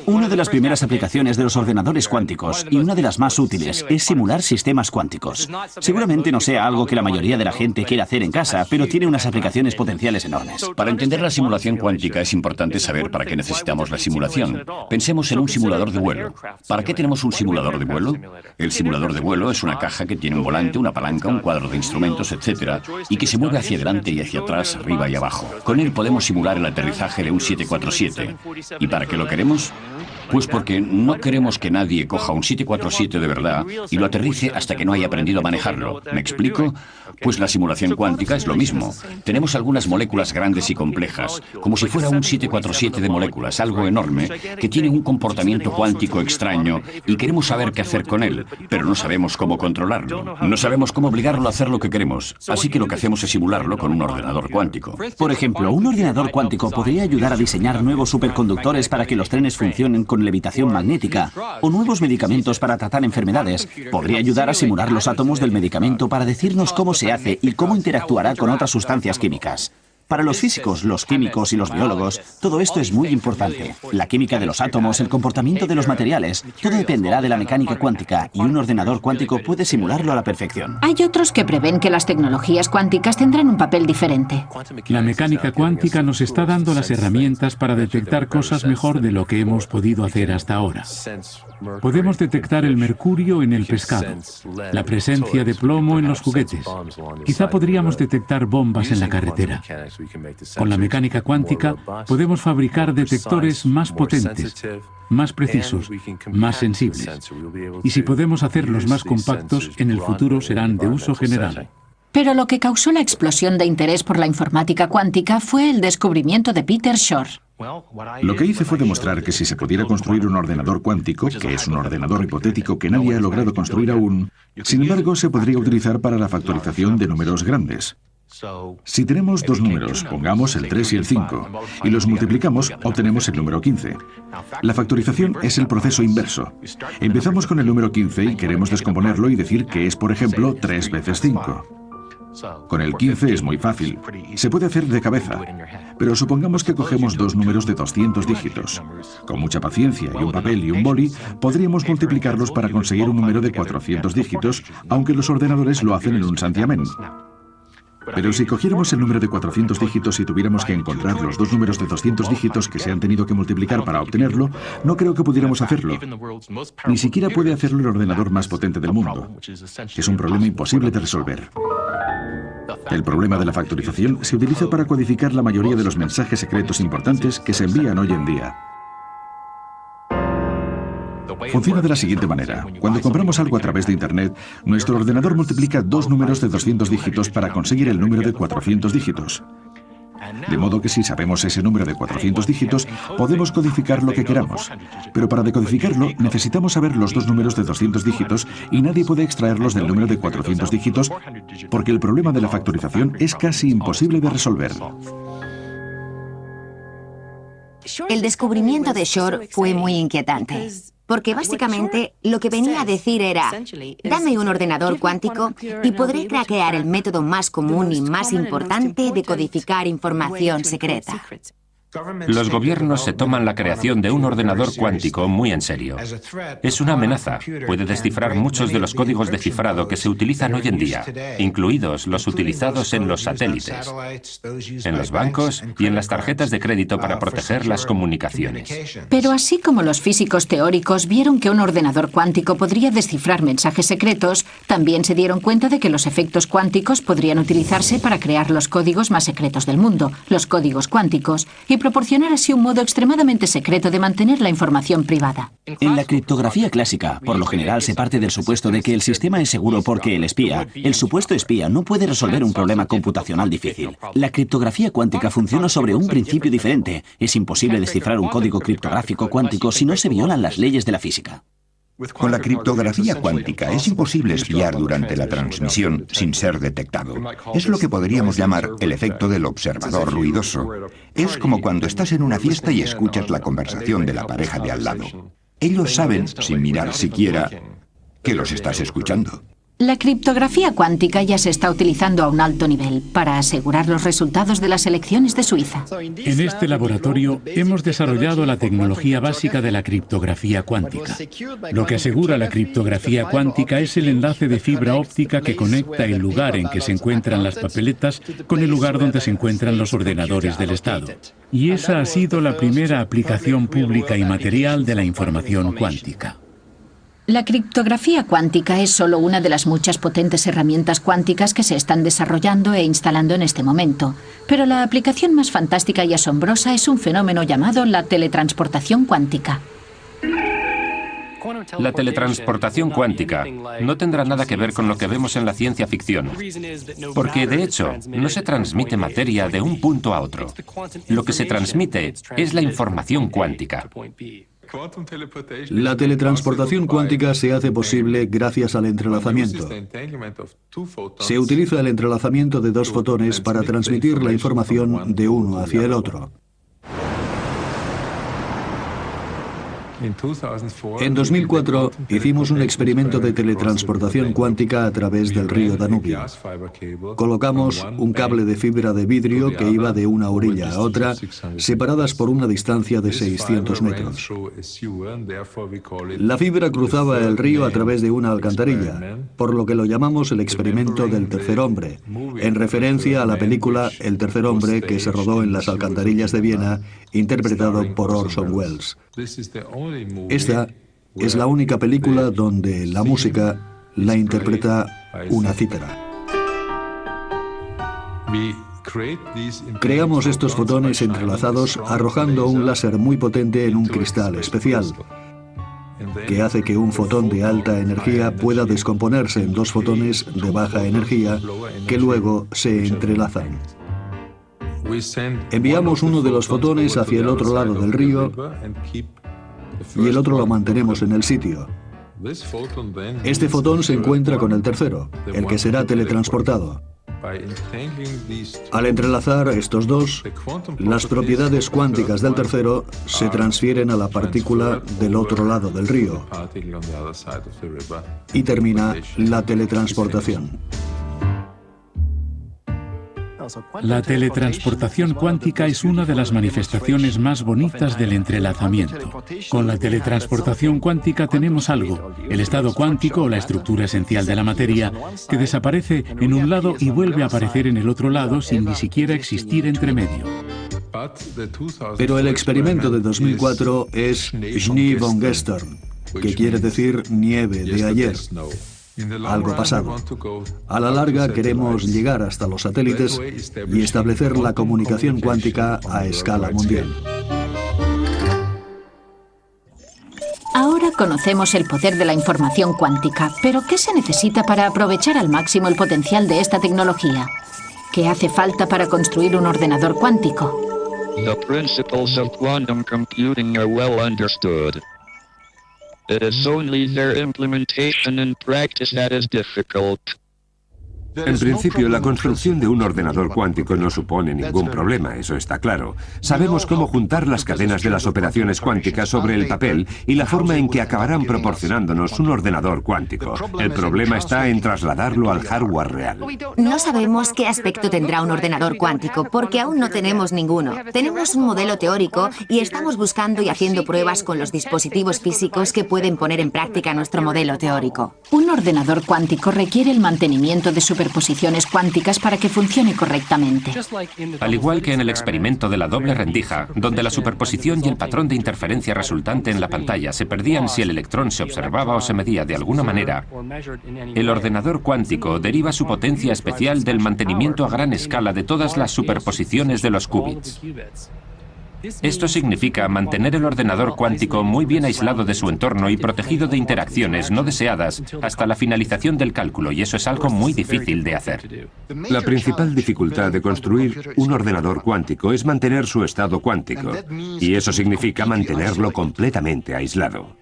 Una de las primeras aplicaciones de los ordenadores cuánticos, y una de las más útiles, es simular sistemas cuánticos. Seguramente no sea algo que la mayoría de la gente quiera hacer en casa, pero tiene unas aplicaciones potenciales enormes. Para entender la simulación cuántica es importante saber para qué necesitamos la simulación. Pensemos en un simulador de vuelo. ¿Para qué tenemos un simulador de vuelo? El simulador de vuelo es una caja que tiene un volante, una palanca, un cuadro de instrumentos, etc., y que se mueve hacia adelante y hacia atrás, arriba y abajo. Con él podemos simular el aterrizaje de un 747. ¿Y para qué lo queremos? Pues porque no queremos que nadie coja un 747 de verdad y lo aterrice hasta que no haya aprendido a manejarlo. ¿Me explico? Pues la simulación cuántica es lo mismo. Tenemos algunas moléculas grandes y complejas, como si fuera un 747 de moléculas, algo enorme, que tiene un comportamiento cuántico extraño y queremos saber qué hacer con él, pero no sabemos cómo controlarlo. No sabemos cómo obligarlo a hacer lo que queremos, así que lo que hacemos es simularlo con un ordenador cuántico. Por ejemplo, un ordenador cuántico podría ayudar a diseñar nuevos superconductores para que los trenes funcionen con levitación magnética, o nuevos medicamentos para tratar enfermedades. Podría ayudar a simular los átomos del medicamento para decirnos cómo se hace y cómo interactuará con otras sustancias químicas. Para los físicos, los químicos y los biólogos, todo esto es muy importante. La química de los átomos, el comportamiento de los materiales, todo dependerá de la mecánica cuántica y un ordenador cuántico puede simularlo a la perfección. Hay otros que prevén que las tecnologías cuánticas tendrán un papel diferente. La mecánica cuántica nos está dando las herramientas para detectar cosas mejor de lo que hemos podido hacer hasta ahora. Podemos detectar el mercurio en el pescado, la presencia de plomo en los juguetes. Quizá podríamos detectar bombas en la carretera. Con la mecánica cuántica podemos fabricar detectores más potentes, más precisos, más sensibles. Y si podemos hacerlos más compactos, en el futuro serán de uso general. Pero lo que causó la explosión de interés por la informática cuántica fue el descubrimiento de Peter Shor. Lo que hice fue demostrar que si se pudiera construir un ordenador cuántico, que es un ordenador hipotético que nadie ha logrado construir aún, sin embargo se podría utilizar para la factorización de números grandes. Si tenemos dos números, pongamos el 3 y el 5, y los multiplicamos, obtenemos el número 15. La factorización es el proceso inverso. Empezamos con el número 15 y queremos descomponerlo y decir que es, por ejemplo, 3 veces 5. Con el 15 es muy fácil. Se puede hacer de cabeza. Pero supongamos que cogemos dos números de 200 dígitos. Con mucha paciencia y un papel y un boli, podríamos multiplicarlos para conseguir un número de 400 dígitos, aunque los ordenadores lo hacen en un santiamén. Pero si cogiéramos el número de 400 dígitos y tuviéramos que encontrar los dos números de 200 dígitos que se han tenido que multiplicar para obtenerlo, no creo que pudiéramos hacerlo. Ni siquiera puede hacerlo el ordenador más potente del mundo. Es un problema imposible de resolver. El problema de la factorización se utiliza para codificar la mayoría de los mensajes secretos importantes que se envían hoy en día. Funciona de la siguiente manera. Cuando compramos algo a través de Internet, nuestro ordenador multiplica dos números de 200 dígitos para conseguir el número de 400 dígitos. De modo que si sabemos ese número de 400 dígitos, podemos codificar lo que queramos. Pero para decodificarlo, necesitamos saber los dos números de 200 dígitos y nadie puede extraerlos del número de 400 dígitos porque el problema de la factorización es casi imposible de resolver. El descubrimiento de Shor fue muy inquietante, porque básicamente lo que venía a decir era, dame un ordenador cuántico y podré craquear el método más común y más importante de codificar información secreta. Los gobiernos se toman la creación de un ordenador cuántico muy en serio. Es una amenaza. Puede descifrar muchos de los códigos de cifrado que se utilizan hoy en día, incluidos los utilizados en los satélites, en los bancos y en las tarjetas de crédito para proteger las comunicaciones. Pero así como los físicos teóricos vieron que un ordenador cuántico podría descifrar mensajes secretos, también se dieron cuenta de que los efectos cuánticos podrían utilizarse para crear los códigos más secretos del mundo, los códigos cuánticos, y proporcionar así un modo extremadamente secreto de mantener la información privada. En la criptografía clásica, por lo general se parte del supuesto de que el sistema es seguro porque el supuesto espía, no puede resolver un problema computacional difícil. La criptografía cuántica funciona sobre un principio diferente. Es imposible descifrar un código criptográfico cuántico si no se violan las leyes de la física. Con la criptografía cuántica es imposible espiar durante la transmisión sin ser detectado. Es lo que podríamos llamar el efecto del observador ruidoso. Es como cuando estás en una fiesta y escuchas la conversación de la pareja de al lado. Ellos saben, sin mirar siquiera, que los estás escuchando. La criptografía cuántica ya se está utilizando a un alto nivel para asegurar los resultados de las elecciones de Suiza. En este laboratorio hemos desarrollado la tecnología básica de la criptografía cuántica. Lo que asegura la criptografía cuántica es el enlace de fibra óptica que conecta el lugar en que se encuentran las papeletas con el lugar donde se encuentran los ordenadores del Estado. Y esa ha sido la primera aplicación pública y material de la información cuántica. La criptografía cuántica es solo una de las muchas potentes herramientas cuánticas que se están desarrollando e instalando en este momento. Pero la aplicación más fantástica y asombrosa es un fenómeno llamado la teletransportación cuántica. La teletransportación cuántica no tendrá nada que ver con lo que vemos en la ciencia ficción, porque de hecho no se transmite materia de un punto a otro. Lo que se transmite es la información cuántica. La teletransportación cuántica se hace posible gracias al entrelazamiento. Se utiliza el entrelazamiento de dos fotones para transmitir la información de uno hacia el otro. En 2004 hicimos un experimento de teletransportación cuántica a través del río Danubio. Colocamos un cable de fibra de vidrio que iba de una orilla a otra, separadas por una distancia de 600 metros. La fibra cruzaba el río a través de una alcantarilla, por lo que lo llamamos el experimento del tercer hombre, en referencia a la película El tercer hombre que se rodó en las alcantarillas de Viena, interpretado por Orson Welles. Esta es la única película donde la música la interpreta una cítara. Creamos estos fotones entrelazados arrojando un láser muy potente en un cristal especial. que hace que un fotón de alta energía pueda descomponerse en dos fotones de baja energía que luego se entrelazan. Enviamos uno de los fotones hacia el otro lado del río y el otro lo mantenemos en el sitio. Este fotón se encuentra con el tercero, el que será teletransportado. Al entrelazar estos dos, las propiedades cuánticas del tercero se transfieren a la partícula del otro lado del río y termina la teletransportación. La teletransportación cuántica es una de las manifestaciones más bonitas del entrelazamiento. Con la teletransportación cuántica tenemos algo, el estado cuántico o la estructura esencial de la materia, que desaparece en un lado y vuelve a aparecer en el otro lado sin ni siquiera existir entre medio. Pero el experimento de 2004 es Schnee von gestern, que quiere decir nieve de ayer. Algo pasado. A la larga queremos llegar hasta los satélites y establecer la comunicación cuántica a escala mundial. Ahora conocemos el poder de la información cuántica, pero ¿qué se necesita para aprovechar al máximo el potencial de esta tecnología? ¿Qué hace falta para construir un ordenador cuántico? The principles of quantum computing are well understood. It is only their implementation in practice that is difficult. En principio, la construcción de un ordenador cuántico no supone ningún problema, eso está claro. Sabemos cómo juntar las cadenas de las operaciones cuánticas sobre el papel y la forma en que acabarán proporcionándonos un ordenador cuántico. El problema está en trasladarlo al hardware real. No sabemos qué aspecto tendrá un ordenador cuántico, porque aún no tenemos ninguno. Tenemos un modelo teórico y estamos buscando y haciendo pruebas con los dispositivos físicos que pueden poner en práctica nuestro modelo teórico. Un ordenador cuántico requiere el mantenimiento de superposiciones cuánticas para que funcione correctamente. Al igual que en el experimento de la doble rendija, donde la superposición y el patrón de interferencia resultante en la pantalla se perdían si el electrón se observaba o se medía de alguna manera, el ordenador cuántico deriva su potencia especial del mantenimiento a gran escala de todas las superposiciones de los qubits. Esto significa mantener el ordenador cuántico muy bien aislado de su entorno y protegido de interacciones no deseadas hasta la finalización del cálculo, y eso es algo muy difícil de hacer. La principal dificultad de construir un ordenador cuántico es mantener su estado cuántico, y eso significa mantenerlo completamente aislado.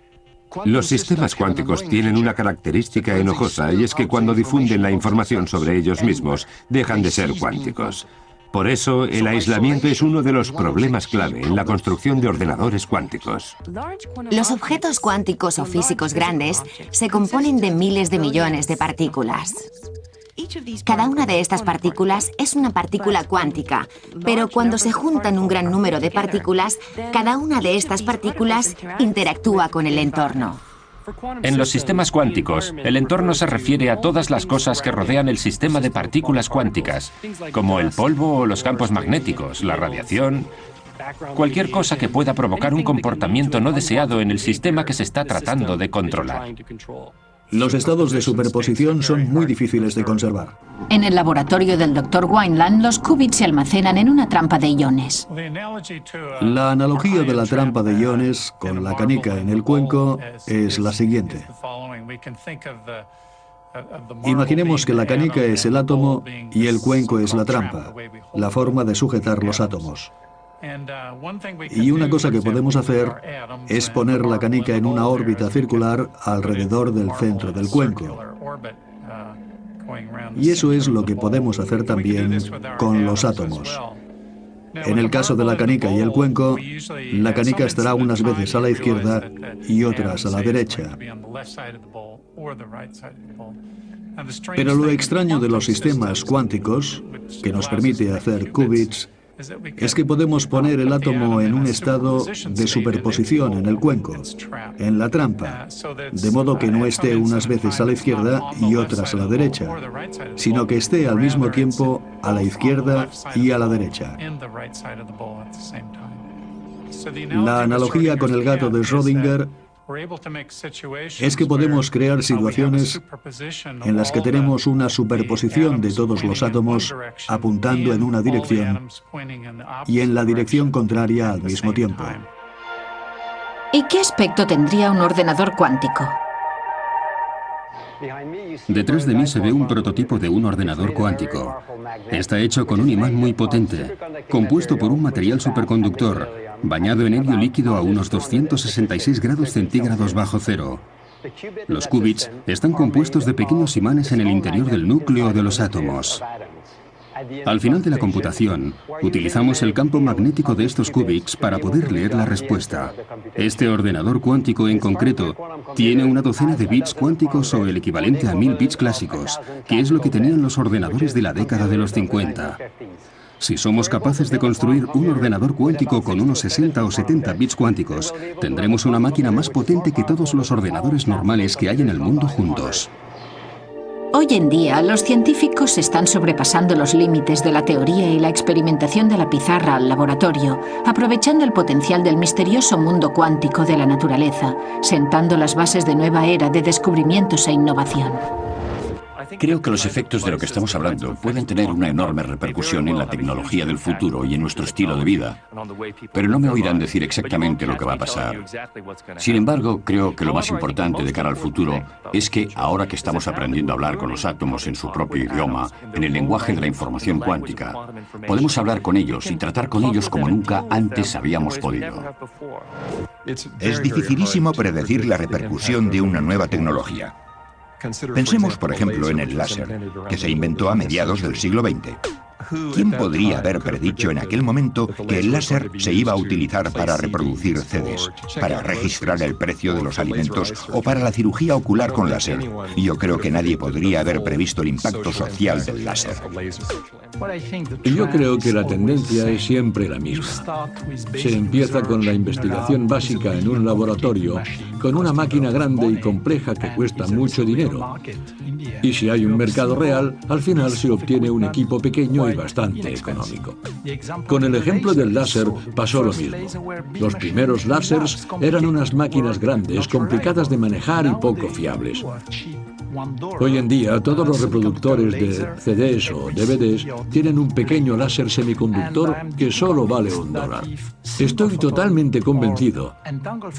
Los sistemas cuánticos tienen una característica enojosa, y es que cuando difunden la información sobre ellos mismos, dejan de ser cuánticos. Por eso, el aislamiento es uno de los problemas clave en la construcción de ordenadores cuánticos. Los objetos cuánticos o físicos grandes se componen de miles de millones de partículas. Cada una de estas partículas es una partícula cuántica, pero cuando se juntan un gran número de partículas, cada una de estas partículas interactúa con el entorno. En los sistemas cuánticos, el entorno se refiere a todas las cosas que rodean el sistema de partículas cuánticas, como el polvo o los campos magnéticos, la radiación, cualquier cosa que pueda provocar un comportamiento no deseado en el sistema que se está tratando de controlar. Los estados de superposición son muy difíciles de conservar. En el laboratorio del Dr. Wineland, los qubits se almacenan en una trampa de iones. La analogía de la trampa de iones con la canica en el cuenco es la siguiente. Imaginemos que la canica es el átomo y el cuenco es la trampa, la forma de sujetar los átomos. Y una cosa que podemos hacer es poner la canica en una órbita circular alrededor del centro del cuenco. Y eso es lo que podemos hacer también con los átomos. En el caso de la canica y el cuenco, la canica estará unas veces a la izquierda y otras a la derecha. Pero lo extraño de los sistemas cuánticos, que nos permite hacer qubits, es que podemos poner el átomo en un estado de superposición en el cuenco, en la trampa, de modo que no esté unas veces a la izquierda y otras a la derecha, sino que esté al mismo tiempo a la izquierda y a la derecha. La analogía con el gato de Schrödinger es que podemos crear situaciones en las que tenemos una superposición de todos los átomos apuntando en una dirección y en la dirección contraria al mismo tiempo. ¿Y qué aspecto tendría un ordenador cuántico? Detrás de mí se ve un prototipo de un ordenador cuántico. Está hecho con un imán muy potente, compuesto por un material superconductor, bañado en helio líquido a unos 266 grados centígrados bajo cero. Los qubits están compuestos de pequeños imanes en el interior del núcleo de los átomos. Al final de la computación, utilizamos el campo magnético de estos qubits para poder leer la respuesta. Este ordenador cuántico en concreto tiene una docena de bits cuánticos o el equivalente a 1000 bits clásicos, que es lo que tenían los ordenadores de la década de los 50. Si somos capaces de construir un ordenador cuántico con unos 60 o 70 bits cuánticos, tendremos una máquina más potente que todos los ordenadores normales que hay en el mundo juntos. Hoy en día, los científicos están sobrepasando los límites de la teoría y la experimentación de la pizarra al laboratorio, aprovechando el potencial del misterioso mundo cuántico de la naturaleza, sentando las bases de nueva era de descubrimientos e innovación. Creo que los efectos de lo que estamos hablando pueden tener una enorme repercusión en la tecnología del futuro y en nuestro estilo de vida. Pero no me oirán decir exactamente lo que va a pasar. Sin embargo, creo que lo más importante de cara al futuro es que, ahora que estamos aprendiendo a hablar con los átomos en su propio idioma, en el lenguaje de la información cuántica, podemos hablar con ellos y tratar con ellos como nunca antes habíamos podido. Es dificilísimo predecir la repercusión de una nueva tecnología. Pensemos, por ejemplo, en el láser, que se inventó a mediados del siglo XX. ¿Quién podría haber predicho en aquel momento que el láser se iba a utilizar para reproducir CDs, para registrar el precio de los alimentos o para la cirugía ocular con láser? Yo creo que nadie podría haber previsto el impacto social del láser. Yo creo que la tendencia es siempre la misma. Se empieza con la investigación básica en un laboratorio, con una máquina grande y compleja que cuesta mucho dinero. Y si hay un mercado real, al final se obtiene un equipo pequeño y bastante económico. Con el ejemplo del láser pasó lo mismo. Los primeros láseres eran unas máquinas grandes, complicadas de manejar y poco fiables. Hoy en día, todos los reproductores de CDs o DVDs tienen un pequeño láser semiconductor que solo vale $1. Estoy totalmente convencido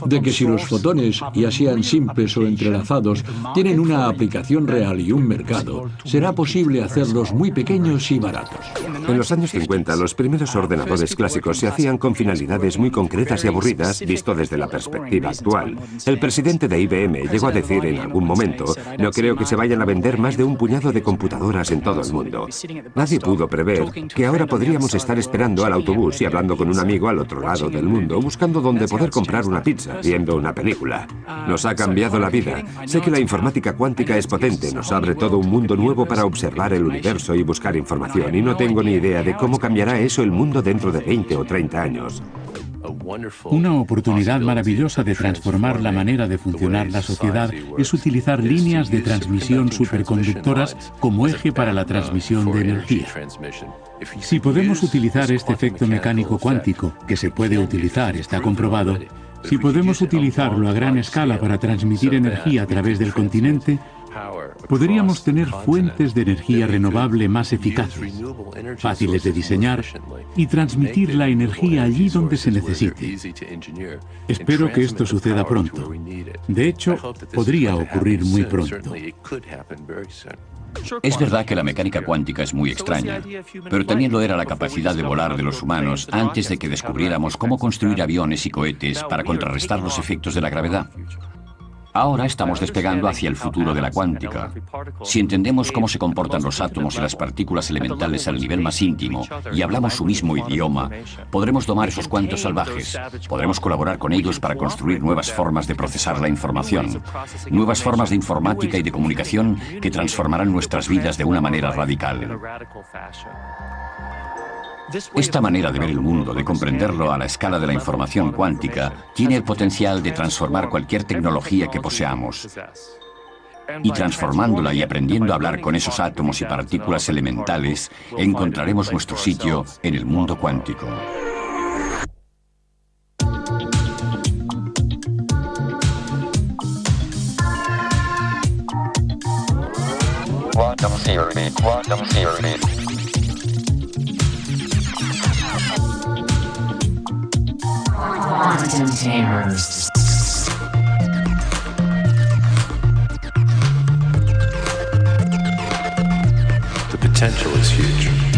de que si los fotones, ya sean simples o entrelazados, tienen una aplicación real y un mercado, será posible hacerlos muy pequeños y baratos. En los años 50, los primeros ordenadores clásicos se hacían con finalidades muy concretas y aburridas, visto desde la perspectiva actual. El presidente de IBM llegó a decir en algún momento: "No creo que se vayan a vender más de un puñado de computadoras en todo el mundo". Nadie pudo prever que ahora podríamos estar esperando al autobús y hablando con un amigo al otro lado del mundo, buscando dónde poder comprar una pizza, viendo una película. Nos ha cambiado la vida. Sé que la informática cuántica es potente, nos abre todo un mundo nuevo para observar el universo y buscar información, y no tengo ni idea de cómo cambiará eso el mundo dentro de 20 o 30 años. Una oportunidad maravillosa de transformar la manera de funcionar la sociedad es utilizar líneas de transmisión superconductoras como eje para la transmisión de energía. Si podemos utilizar este efecto mecánico cuántico, que se puede utilizar, está comprobado, si podemos utilizarlo a gran escala para transmitir energía a través del continente, podríamos tener fuentes de energía renovable más eficaces, fáciles de diseñar y transmitir la energía allí donde se necesite. Espero que esto suceda pronto. De hecho, podría ocurrir muy pronto. Es verdad que la mecánica cuántica es muy extraña, pero también lo era la capacidad de volar de los humanos antes de que descubriéramos cómo construir aviones y cohetes para contrarrestar los efectos de la gravedad. Ahora estamos despegando hacia el futuro de la cuántica. Si entendemos cómo se comportan los átomos y las partículas elementales al nivel más íntimo y hablamos su mismo idioma, podremos domar esos cuantos salvajes. Podremos colaborar con ellos para construir nuevas formas de procesar la información, nuevas formas de informática y de comunicación que transformarán nuestras vidas de una manera radical. Esta manera de ver el mundo, de comprenderlo a la escala de la información cuántica, tiene el potencial de transformar cualquier tecnología que poseamos. Y transformándola y aprendiendo a hablar con esos átomos y partículas elementales, encontraremos nuestro sitio en el mundo cuántico. Quantum theory, quantum theory. Quantum terrors. potential is huge.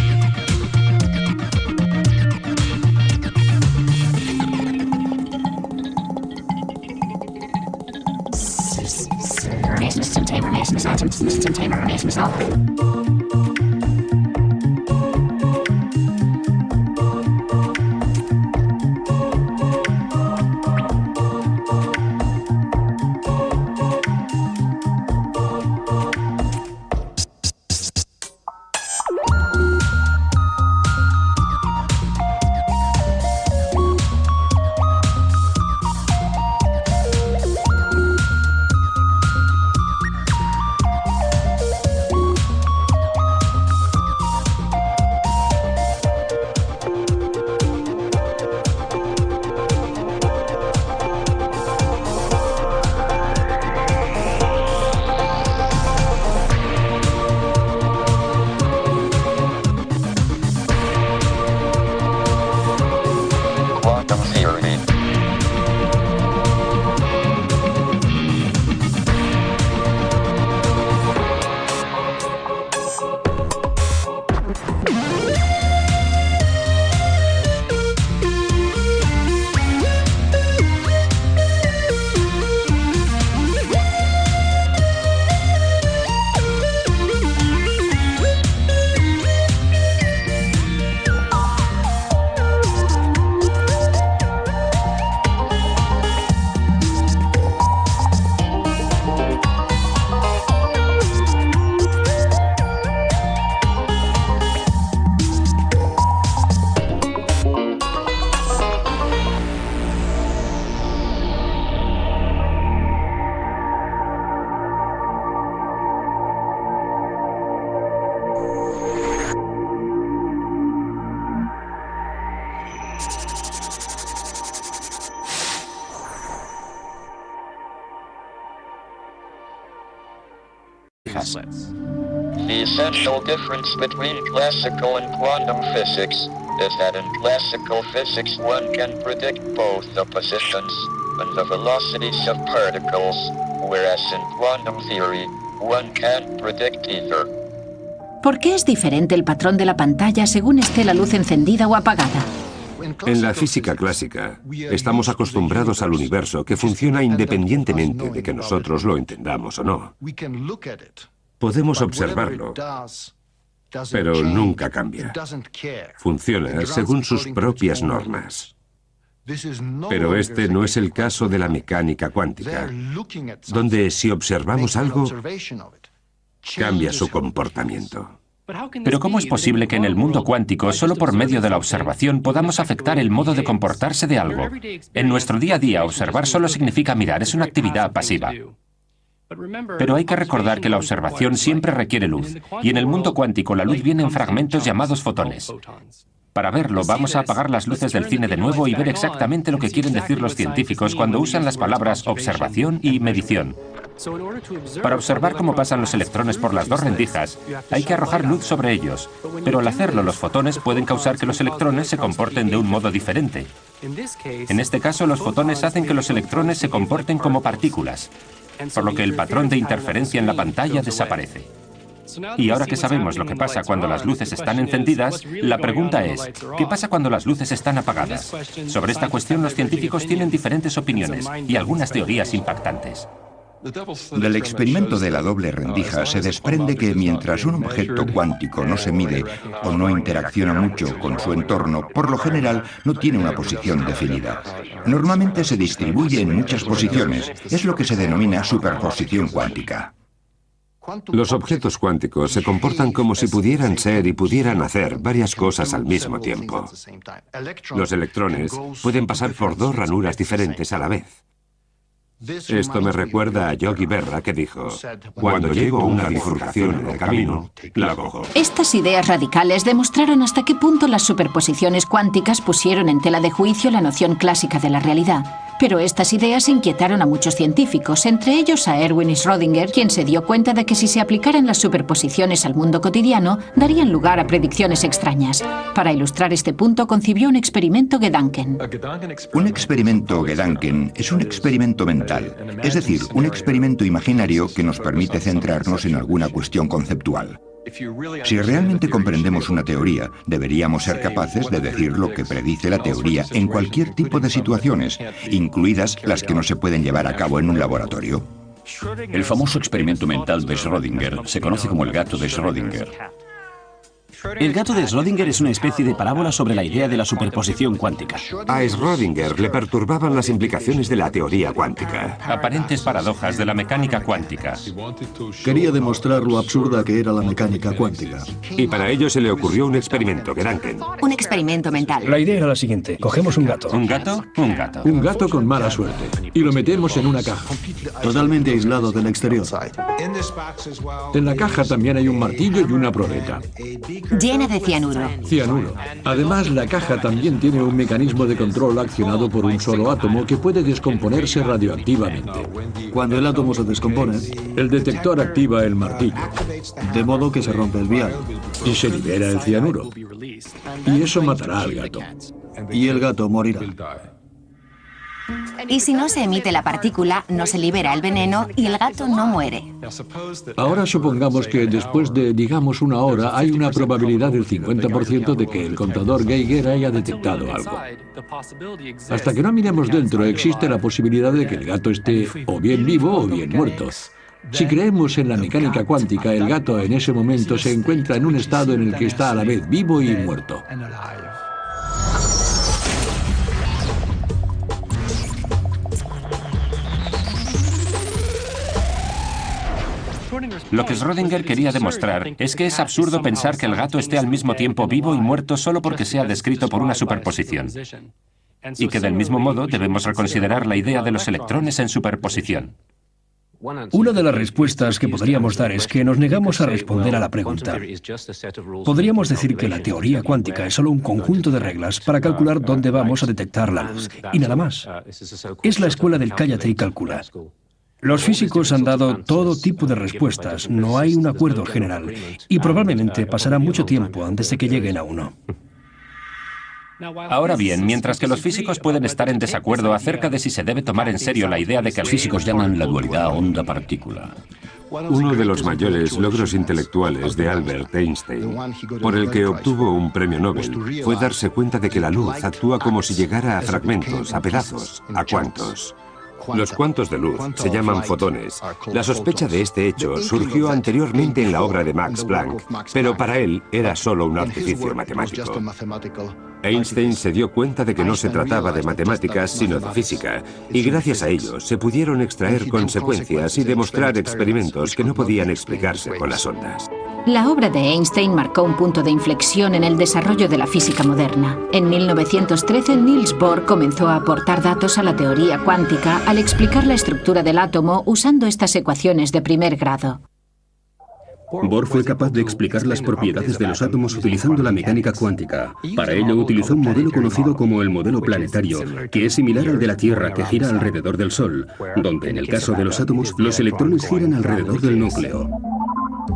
The essential difference between classical and quantum physics is that in classical physics one can predict both the positions and the velocities of particles, whereas in quantum theory one can't predict either. ¿Por qué es diferente el patrón de la pantalla según esté la luz encendida o apagada? En la física clásica, estamos acostumbrados al universo que funciona independientemente de que nosotros lo entendamos o no. Podemos observarlo, pero nunca cambia. Funciona según sus propias normas. Pero este no es el caso de la mecánica cuántica, donde si observamos algo, cambia su comportamiento. Pero ¿cómo es posible que en el mundo cuántico, solo por medio de la observación, podamos afectar el modo de comportarse de algo? En nuestro día a día, observar solo significa mirar, es una actividad pasiva. Pero hay que recordar que la observación siempre requiere luz, y en el mundo cuántico la luz viene en fragmentos llamados fotones. Para verlo, vamos a apagar las luces del cine de nuevo y ver exactamente lo que quieren decir los científicos cuando usan las palabras observación y medición. Para observar cómo pasan los electrones por las dos rendijas, hay que arrojar luz sobre ellos, pero al hacerlo los fotones pueden causar que los electrones se comporten de un modo diferente. En este caso, los fotones hacen que los electrones se comporten como partículas, por lo que el patrón de interferencia en la pantalla desaparece. Y ahora que sabemos lo que pasa cuando las luces están encendidas, la pregunta es, ¿qué pasa cuando las luces están apagadas? Sobre esta cuestión los científicos tienen diferentes opiniones y algunas teorías impactantes. Del experimento de la doble rendija se desprende que mientras un objeto cuántico no se mide o no interacciona mucho con su entorno, por lo general no tiene una posición definida. Normalmente se distribuye en muchas posiciones. Es lo que se denomina superposición cuántica. Los objetos cuánticos se comportan como si pudieran ser y pudieran hacer varias cosas al mismo tiempo. Los electrones pueden pasar por dos ranuras diferentes a la vez. Esto me recuerda a Yogi Berra, que dijo, cuando llego a una bifurcación en el camino, la cojo. Estas ideas radicales demostraron hasta qué punto las superposiciones cuánticas pusieron en tela de juicio la noción clásica de la realidad. Pero estas ideas inquietaron a muchos científicos, entre ellos a Erwin Schrödinger, quien se dio cuenta de que si se aplicaran las superposiciones al mundo cotidiano, darían lugar a predicciones extrañas. Para ilustrar este punto, concibió un experimento Gedanken. Un experimento Gedanken es un experimento mental, es decir, un experimento imaginario que nos permite centrarnos en alguna cuestión conceptual. Si realmente comprendemos una teoría, deberíamos ser capaces de decir lo que predice la teoría en cualquier tipo de situaciones, incluidas las que no se pueden llevar a cabo en un laboratorio. El famoso experimento mental de Schrödinger se conoce como el gato de Schrödinger. El gato de Schrödinger es una especie de parábola sobre la idea de la superposición cuántica. A Schrödinger le perturbaban las implicaciones de la teoría cuántica. Aparentes paradojas de la mecánica cuántica. Quería demostrar lo absurda que era la mecánica cuántica. Y para ello se le ocurrió un experimento, Gedanken. Un experimento mental. La idea era la siguiente. Cogemos un gato. ¿Un gato? Un gato. Un gato con mala suerte. Y lo metemos en una caja. Totalmente aislado del exterior. En la caja también hay un martillo y una probeta. Llena de cianuro. Cianuro. Además, la caja también tiene un mecanismo de control accionado por un solo átomo que puede descomponerse radioactivamente. Cuando el átomo se descompone, el detector activa el martillo, de modo que se rompe el vial. Y se libera el cianuro. Y eso matará al gato. Y el gato morirá. Y si no se emite la partícula, no se libera el veneno y el gato no muere. Ahora supongamos que después de, digamos, una hora, hay una probabilidad del 50% de que el contador Geiger haya detectado algo. Hasta que no miremos dentro, existe la posibilidad de que el gato esté o bien vivo o bien muerto. Si creemos en la mecánica cuántica, el gato en ese momento se encuentra en un estado en el que está a la vez vivo y muerto. Lo que Schrödinger quería demostrar es que es absurdo pensar que el gato esté al mismo tiempo vivo y muerto solo porque sea descrito por una superposición. Y que del mismo modo debemos reconsiderar la idea de los electrones en superposición. Una de las respuestas que podríamos dar es que nos negamos a responder a la pregunta. Podríamos decir que la teoría cuántica es solo un conjunto de reglas para calcular dónde vamos a detectar la luz, y nada más. Es la escuela del cállate y calcula. Los físicos han dado todo tipo de respuestas, no hay un acuerdo general, y probablemente pasará mucho tiempo antes de que lleguen a uno. Ahora bien, mientras que los físicos pueden estar en desacuerdo acerca de si se debe tomar en serio la idea de que los físicos llaman la dualidad onda-partícula. Uno de los mayores logros intelectuales de Albert Einstein, por el que obtuvo un premio Nobel, fue darse cuenta de que la luz actúa como si llegara a fragmentos, a pedazos, a cuantos. Los cuantos de luz se llaman fotones. La sospecha de este hecho surgió anteriormente en la obra de Max Planck, pero para él era solo un artificio matemático. Einstein se dio cuenta de que no se trataba de matemáticas, sino de física, y gracias a ello se pudieron extraer consecuencias y demostrar experimentos que no podían explicarse con las ondas. La obra de Einstein marcó un punto de inflexión en el desarrollo de la física moderna. En 1913, Niels Bohr comenzó a aportar datos a la teoría cuántica al explicar la estructura del átomo usando estas ecuaciones de primer grado. Bohr fue capaz de explicar las propiedades de los átomos utilizando la mecánica cuántica. Para ello utilizó un modelo conocido como el modelo planetario, que es similar al de la Tierra, que gira alrededor del Sol, donde en el caso de los átomos, los electrones giran alrededor del núcleo.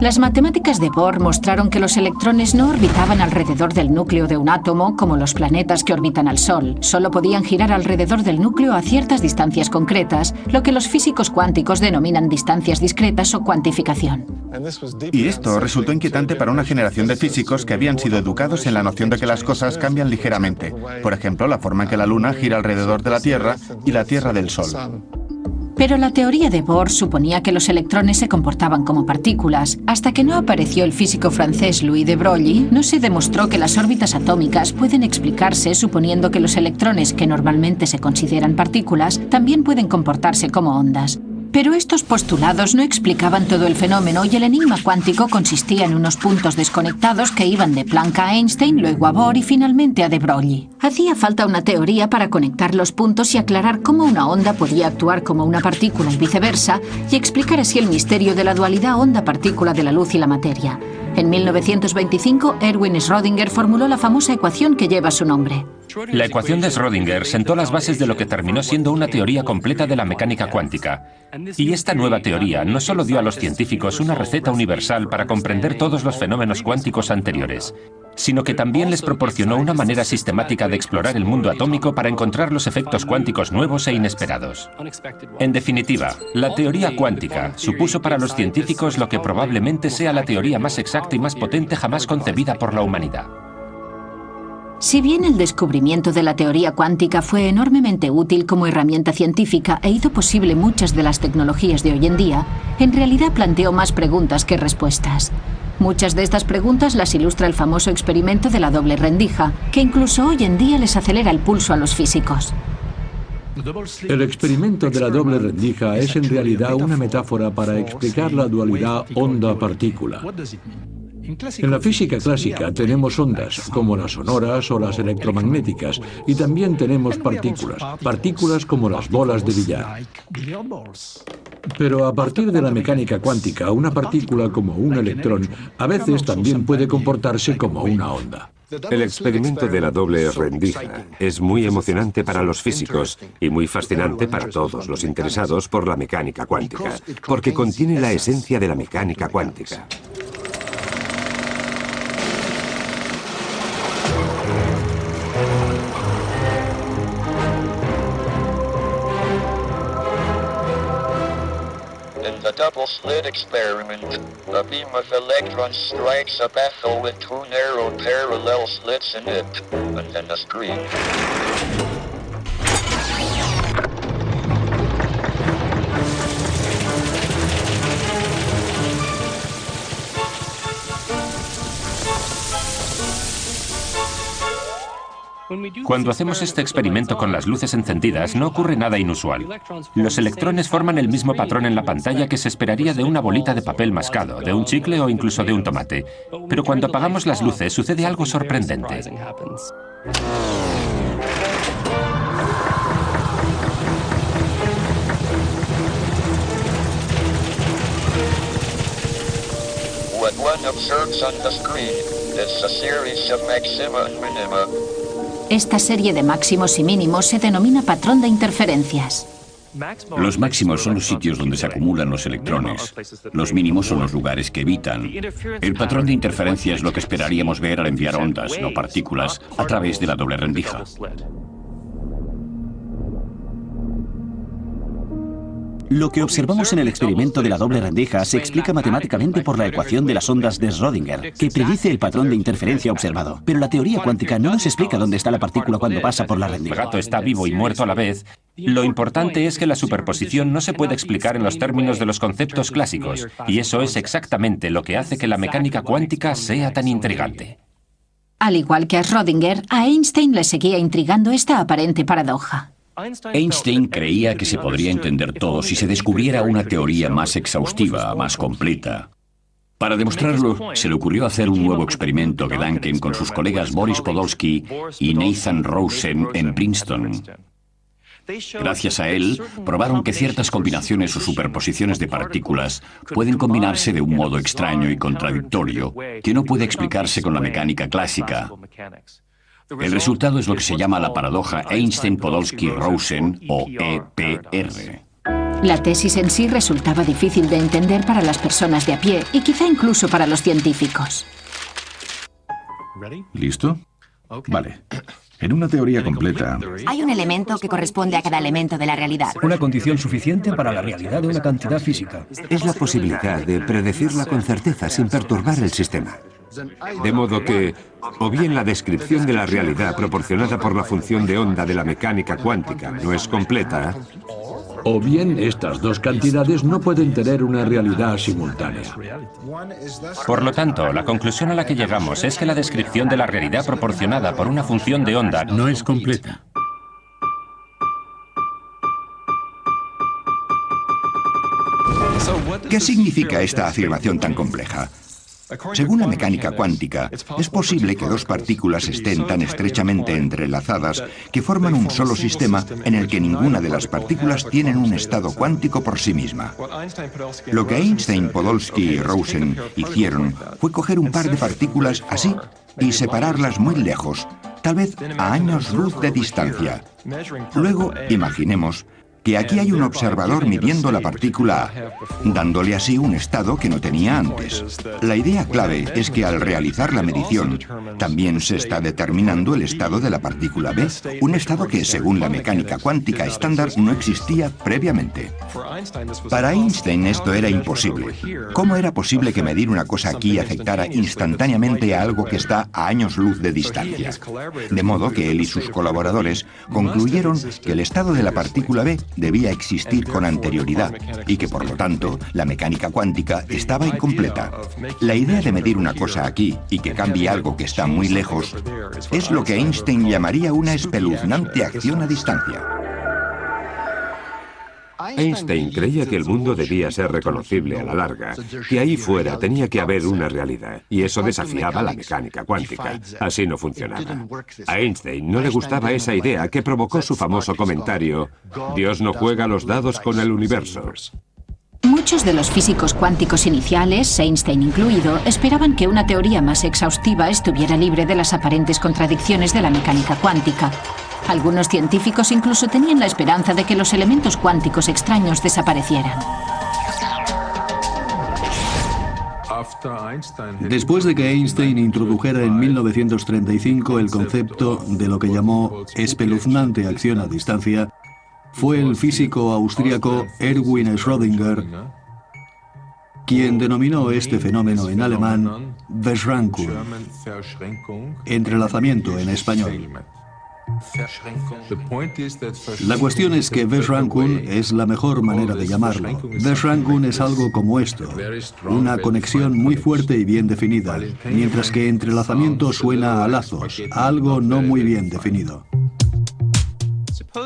Las matemáticas de Bohr mostraron que los electrones no orbitaban alrededor del núcleo de un átomo como los planetas que orbitan al Sol. Solo podían girar alrededor del núcleo a ciertas distancias concretas, lo que los físicos cuánticos denominan distancias discretas o cuantificación. Y esto resultó inquietante para una generación de físicos que habían sido educados en la noción de que las cosas cambian ligeramente. Por ejemplo, la forma en que la Luna gira alrededor de la Tierra y la Tierra del Sol. Pero la teoría de Bohr suponía que los electrones se comportaban como partículas. Hasta que no apareció el físico francés Louis de Broglie, no se demostró que las órbitas atómicas pueden explicarse suponiendo que los electrones, que normalmente se consideran partículas, también pueden comportarse como ondas. Pero estos postulados no explicaban todo el fenómeno y el enigma cuántico consistía en unos puntos desconectados que iban de Planck a Einstein, luego a Bohr y finalmente a de Broglie. Hacía falta una teoría para conectar los puntos y aclarar cómo una onda podía actuar como una partícula y viceversa, y explicar así el misterio de la dualidad onda-partícula de la luz y la materia. En 1925, Erwin Schrödinger formuló la famosa ecuación que lleva su nombre. La ecuación de Schrödinger sentó las bases de lo que terminó siendo una teoría completa de la mecánica cuántica. Y esta nueva teoría no solo dio a los científicos una receta universal para comprender todos los fenómenos cuánticos anteriores, sino que también les proporcionó una manera sistemática de explorar el mundo atómico para encontrar los efectos cuánticos nuevos e inesperados. En definitiva, la teoría cuántica supuso para los científicos lo que probablemente sea la teoría más exacta y más potente jamás concebida por la humanidad. Si bien el descubrimiento de la teoría cuántica fue enormemente útil como herramienta científica e hizo posible muchas de las tecnologías de hoy en día, en realidad planteó más preguntas que respuestas. Muchas de estas preguntas las ilustra el famoso experimento de la doble rendija, que incluso hoy en día les acelera el pulso a los físicos. El experimento de la doble rendija es en realidad una metáfora para explicar la dualidad onda-partícula. En la física clásica tenemos ondas, como las sonoras o las electromagnéticas, y también tenemos partículas como las bolas de billar. Pero a partir de la mecánica cuántica, una partícula como un electrón a veces también puede comportarse como una onda. El experimento de la doble rendija es muy emocionante para los físicos y muy fascinante para todos los interesados por la mecánica cuántica, porque contiene la esencia de la mecánica cuántica. The double-slit experiment, a beam of electrons strikes a battle with two narrow parallel slits in it, and then a screen. Cuando hacemos este experimento con las luces encendidas, no ocurre nada inusual. Los electrones forman el mismo patrón en la pantalla que se esperaría de una bolita de papel mascado, de un chicle o incluso de un tomate. Pero cuando apagamos las luces, sucede algo sorprendente. What one observes on the screen is a series of maxima and minima. Esta serie de máximos y mínimos se denomina patrón de interferencias. Los máximos son los sitios donde se acumulan los electrones. Los mínimos son los lugares que evitan. El patrón de interferencia es lo que esperaríamos ver al enviar ondas, no partículas, a través de la doble rendija. Lo que observamos en el experimento de la doble rendija se explica matemáticamente por la ecuación de las ondas de Schrödinger, que predice el patrón de interferencia observado. Pero la teoría cuántica no nos explica dónde está la partícula cuando pasa por la rendija. El gato está vivo y muerto a la vez. Lo importante es que la superposición no se puede explicar en los términos de los conceptos clásicos, y eso es exactamente lo que hace que la mecánica cuántica sea tan intrigante. Al igual que a Schrödinger, a Einstein le seguía intrigando esta aparente paradoja. Einstein creía que se podría entender todo si se descubriera una teoría más exhaustiva, más completa. Para demostrarlo, se le ocurrió hacer un nuevo experimento Gedanken con sus colegas Boris Podolsky y Nathan Rosen en Princeton. Gracias a él, probaron que ciertas combinaciones o superposiciones de partículas pueden combinarse de un modo extraño y contradictorio, que no puede explicarse con la mecánica clásica. El resultado es lo que se llama la paradoja Einstein-Podolsky-Rosen, o EPR. La tesis en sí resultaba difícil de entender para las personas de a pie y quizá incluso para los científicos. ¿Listo? Vale. En una teoría completa, Hay un elemento que corresponde a cada elemento de la realidad. Una condición suficiente para la realidad de una cantidad física. Es la posibilidad de predecirla con certeza sin perturbar el sistema. De modo que, o bien la descripción de la realidad proporcionada por la función de onda de la mecánica cuántica no es completa, o bien estas dos cantidades no pueden tener una realidad simultánea. Por lo tanto, la conclusión a la que llegamos es que la descripción de la realidad proporcionada por una función de onda no es completa. ¿Qué significa esta afirmación tan compleja? Según la mecánica cuántica, es posible que dos partículas estén tan estrechamente entrelazadas que forman un solo sistema en el que ninguna de las partículas tienen un estado cuántico por sí misma. Lo que Einstein, Podolsky y Rosen hicieron fue coger un par de partículas así y separarlas muy lejos, tal vez a años luz de distancia. Luego, imaginemos que aquí hay un observador midiendo la partícula A, dándole así un estado que no tenía antes. La idea clave es que al realizar la medición, también se está determinando el estado de la partícula B, un estado que, según la mecánica cuántica estándar, no existía previamente. Para Einstein esto era imposible. ¿Cómo era posible que medir una cosa aquí afectara instantáneamente a algo que está a años luz de distancia? De modo que él y sus colaboradores concluyeron que el estado de la partícula B debía existir con anterioridad y que, por lo tanto, la mecánica cuántica estaba incompleta. La idea de medir una cosa aquí y que cambie algo que está muy lejos es lo que Einstein llamaría una espeluznante acción a distancia. Einstein creía que el mundo debía ser reconocible a la larga, que ahí fuera tenía que haber una realidad, y eso desafiaba la mecánica cuántica. Así no funcionaba. A Einstein no le gustaba esa idea que provocó su famoso comentario: Dios no juega los dados con el universo. Muchos de los físicos cuánticos iniciales, Einstein incluido, esperaban que una teoría más exhaustiva estuviera libre de las aparentes contradicciones de la mecánica cuántica. Algunos científicos incluso tenían la esperanza de que los elementos cuánticos extraños desaparecieran. Después de que Einstein introdujera en 1935 el concepto de lo que llamó espeluznante acción a distancia, fue el físico austríaco Erwin Schrödinger quien denominó este fenómeno en alemán Verschränkung, entrelazamiento en español. La cuestión es que Verschränkung es la mejor manera de llamarlo. Verschränkung es algo como esto, una conexión muy fuerte y bien definida, mientras que entrelazamiento suena a lazos, a algo no muy bien definido.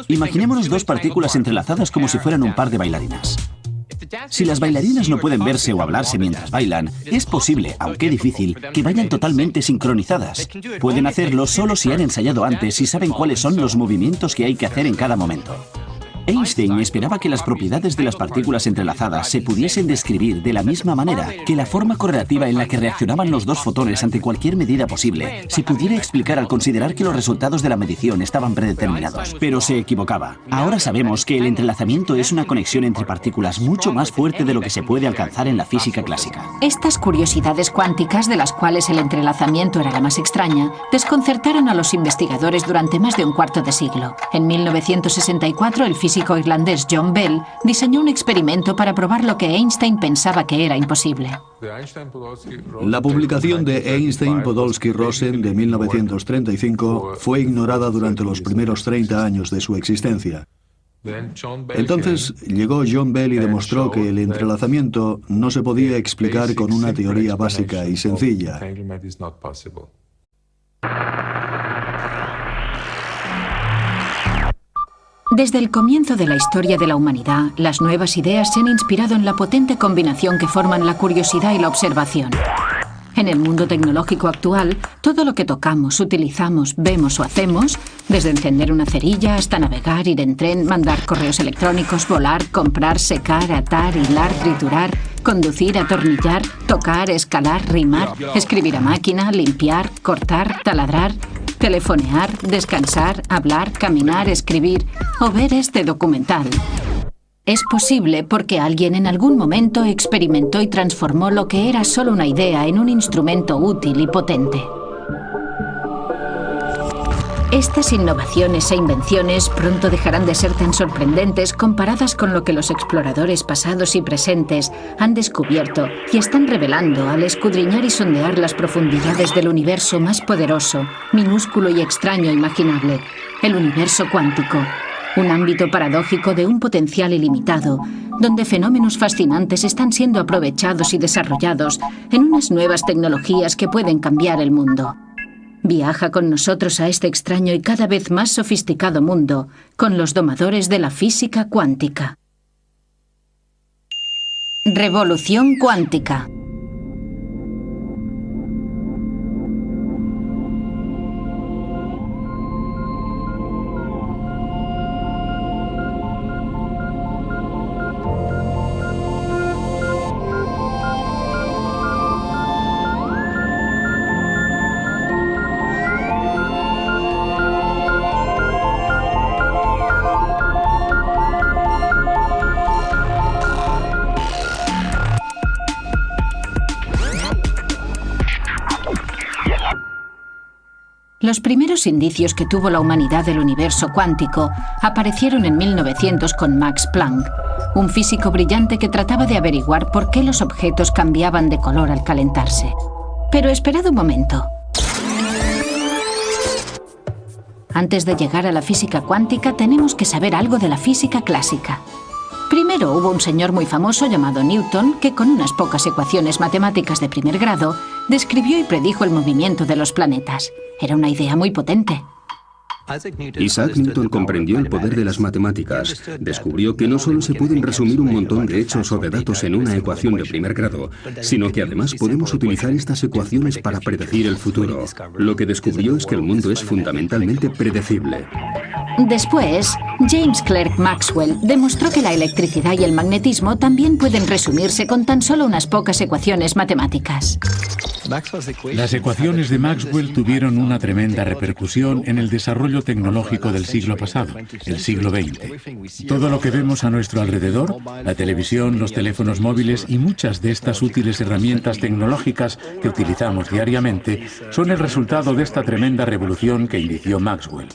Imaginémonos dos partículas entrelazadas como si fueran un par de bailarinas. Si las bailarinas no pueden verse o hablarse mientras bailan, es posible, aunque difícil, que vayan totalmente sincronizadas. Pueden hacerlo solo si han ensayado antes y saben cuáles son los movimientos que hay que hacer en cada momento. Einstein esperaba que las propiedades de las partículas entrelazadas se pudiesen describir de la misma manera, que la forma correlativa en la que reaccionaban los dos fotones ante cualquier medida posible se pudiera explicar al considerar que los resultados de la medición estaban predeterminados. Pero se equivocaba. Ahora sabemos que el entrelazamiento es una conexión entre partículas mucho más fuerte de lo que se puede alcanzar en la física clásica. Estas curiosidades cuánticas, de las cuales el entrelazamiento era la más extraña, desconcertaron a los investigadores durante más de un cuarto de siglo. En 1964, el físico irlandés John Bell diseñó un experimento para probar lo que Einstein pensaba que era imposible. La publicación de Einstein-Podolsky-Rosen de 1935 fue ignorada durante los primeros 30 años de su existencia. Entonces llegó John Bell y demostró que el entrelazamiento no se podía explicar con una teoría básica y sencilla. Desde el comienzo de la historia de la humanidad, las nuevas ideas se han inspirado en la potente combinación que forman la curiosidad y la observación. En el mundo tecnológico actual, todo lo que tocamos, utilizamos, vemos o hacemos, desde encender una cerilla hasta navegar, ir en tren, mandar correos electrónicos, volar, comprar, secar, atar, hilar, triturar, conducir, atornillar, tocar, escalar, rimar, escribir a máquina, limpiar, cortar, taladrar, telefonear, descansar, hablar, caminar, escribir o ver este documental. Es posible porque alguien en algún momento experimentó y transformó lo que era solo una idea en un instrumento útil y potente. Estas innovaciones e invenciones pronto dejarán de ser tan sorprendentes comparadas con lo que los exploradores pasados y presentes han descubierto y están revelando al escudriñar y sondear las profundidades del universo más poderoso, minúsculo y extraño imaginable, el universo cuántico. Un ámbito paradójico de un potencial ilimitado, donde fenómenos fascinantes están siendo aprovechados y desarrollados en unas nuevas tecnologías que pueden cambiar el mundo. Viaja con nosotros a este extraño y cada vez más sofisticado mundo, con los domadores de la física cuántica. Revolución cuántica. Los primeros indicios que tuvo la humanidad del universo cuántico aparecieron en 1900 con Max Planck, un físico brillante que trataba de averiguar por qué los objetos cambiaban de color al calentarse. Pero esperad un momento. Antes de llegar a la física cuántica, tenemos que saber algo de la física clásica. Primero hubo un señor muy famoso llamado Newton que, con unas pocas ecuaciones matemáticas de primer grado, describió y predijo el movimiento de los planetas. Era una idea muy potente. Isaac Newton comprendió el poder de las matemáticas. Descubrió que no solo se pueden resumir un montón de hechos o de datos en una ecuación de primer grado, sino que además podemos utilizar estas ecuaciones para predecir el futuro. Lo que descubrió es que el mundo es fundamentalmente predecible. Después, James Clerk Maxwell demostró que la electricidad y el magnetismo también pueden resumirse con tan solo unas pocas ecuaciones matemáticas. Las ecuaciones de Maxwell tuvieron una tremenda repercusión en el desarrollo tecnológico del siglo pasado, el siglo XX. Todo lo que vemos a nuestro alrededor, la televisión, los teléfonos móviles y muchas de estas útiles herramientas tecnológicas que utilizamos diariamente, son el resultado de esta tremenda revolución que inició Maxwell.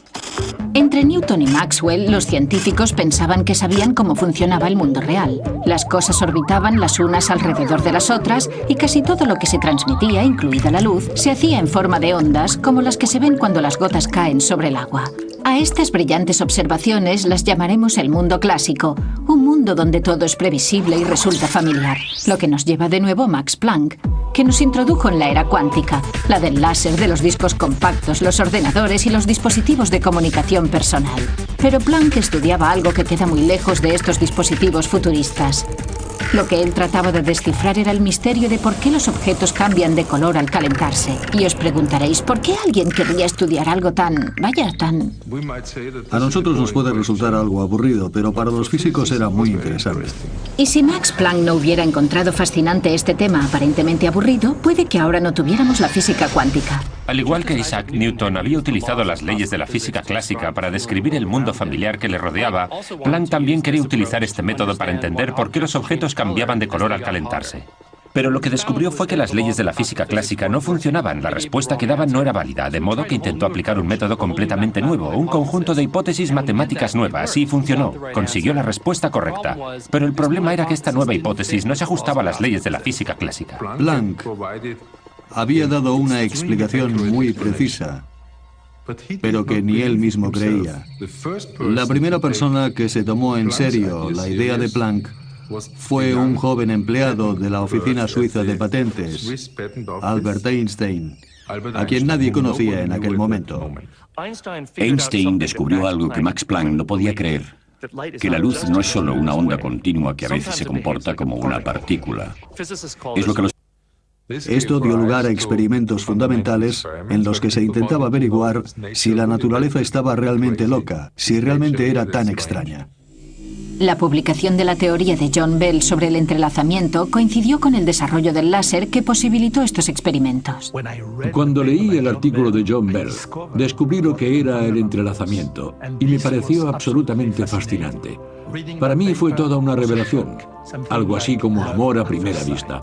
Entre Newton y Maxwell, los científicos pensaban que sabían cómo funcionaba el mundo real. Las cosas orbitaban las unas alrededor de las otras y casi todo lo que se transmitía, incluida la luz, se hacía en forma de ondas, como las que se ven cuando las gotas caen sobre el agua. A estas brillantes observaciones las llamaremos el mundo clásico, un mundo donde todo es previsible y resulta familiar. Lo que nos lleva de nuevo a Max Planck, que nos introdujo en la era cuántica, la del láser, de los discos compactos, los ordenadores y los dispositivos de comunicación personal. Pero Planck estudiaba algo que queda muy lejos de estos dispositivos futuristas. Lo que él trataba de descifrar era el misterio de por qué los objetos cambian de color al calentarse. Y os preguntaréis, ¿por qué alguien querría estudiar algo tan... A nosotros nos puede resultar algo aburrido, pero para los físicos era muy interesante. Y si Max Planck no hubiera encontrado fascinante este tema aparentemente aburrido, puede que ahora no tuviéramos la física cuántica. Al igual que Isaac Newton había utilizado las leyes de la física clásica para describir el mundo familiar que le rodeaba, Planck también quería utilizar este método para entender por qué los objetos cambiaban de color al calentarse. Pero lo que descubrió fue que las leyes de la física clásica no funcionaban, la respuesta que daban no era válida, de modo que intentó aplicar un método completamente nuevo, un conjunto de hipótesis matemáticas nuevas, y funcionó, consiguió la respuesta correcta. Pero el problema era que esta nueva hipótesis no se ajustaba a las leyes de la física clásica. Planck había dado una explicación muy precisa, pero que ni él mismo creía. La primera persona que se tomó en serio la idea de Planck fue un joven empleado de la oficina suiza de patentes, Albert Einstein, a quien nadie conocía en aquel momento. Einstein descubrió algo que Max Planck no podía creer, que la luz no es solo una onda continua que a veces se comporta como una partícula. Es lo que los... Esto dio lugar a experimentos fundamentales en los que se intentaba averiguar si la naturaleza estaba realmente loca, si realmente era tan extraña. La publicación de la teoría de John Bell sobre el entrelazamiento coincidió con el desarrollo del láser que posibilitó estos experimentos. Cuando leí el artículo de John Bell, descubrí lo que era el entrelazamiento y me pareció absolutamente fascinante. Para mí fue toda una revelación, algo así como amor a primera vista.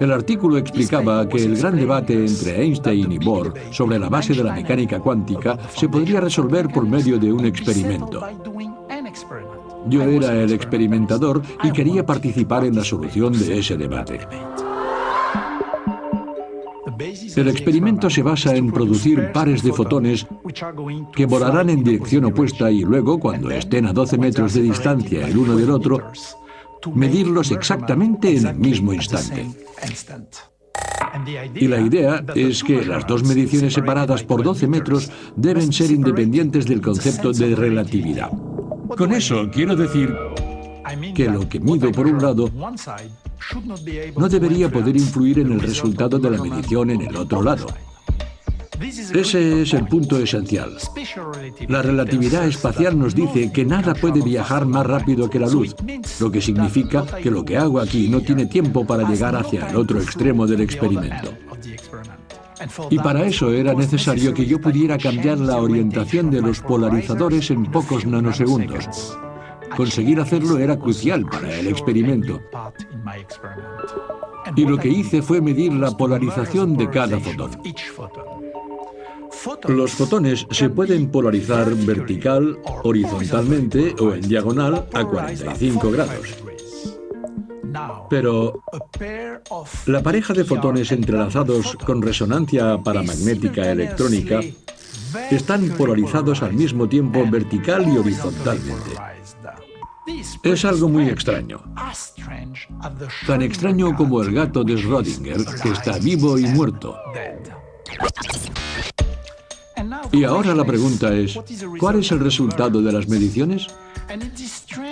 El artículo explicaba que el gran debate entre Einstein y Bohr sobre la base de la mecánica cuántica se podría resolver por medio de un experimento. Yo era el experimentador y quería participar en la solución de ese debate. El experimento se basa en producir pares de fotones que volarán en dirección opuesta y luego, cuando estén a 12 metros de distancia el uno del otro, medirlos exactamente en el mismo instante. Y la idea es que las dos mediciones separadas por 12 metros deben ser independientes del concepto de relatividad. Con eso quiero decir que lo que mido por un lado no debería poder influir en el resultado de la medición en el otro lado. Ese es el punto esencial. La relatividad espacial nos dice que nada puede viajar más rápido que la luz, lo que significa que lo que hago aquí no tiene tiempo para llegar hacia el otro extremo del experimento. Y para eso era necesario que yo pudiera cambiar la orientación de los polarizadores en pocos nanosegundos. Conseguir hacerlo era crucial para el experimento. Y lo que hice fue medir la polarización de cada fotón. Los fotones se pueden polarizar vertical, horizontalmente o en diagonal a 45 grados. Pero la pareja de fotones entrelazados con resonancia paramagnética electrónica están polarizados al mismo tiempo vertical y horizontalmente. Es algo muy extraño. Tan extraño como el gato de Schrödinger, que está vivo y muerto. Y ahora la pregunta es, ¿cuál es el resultado de las mediciones?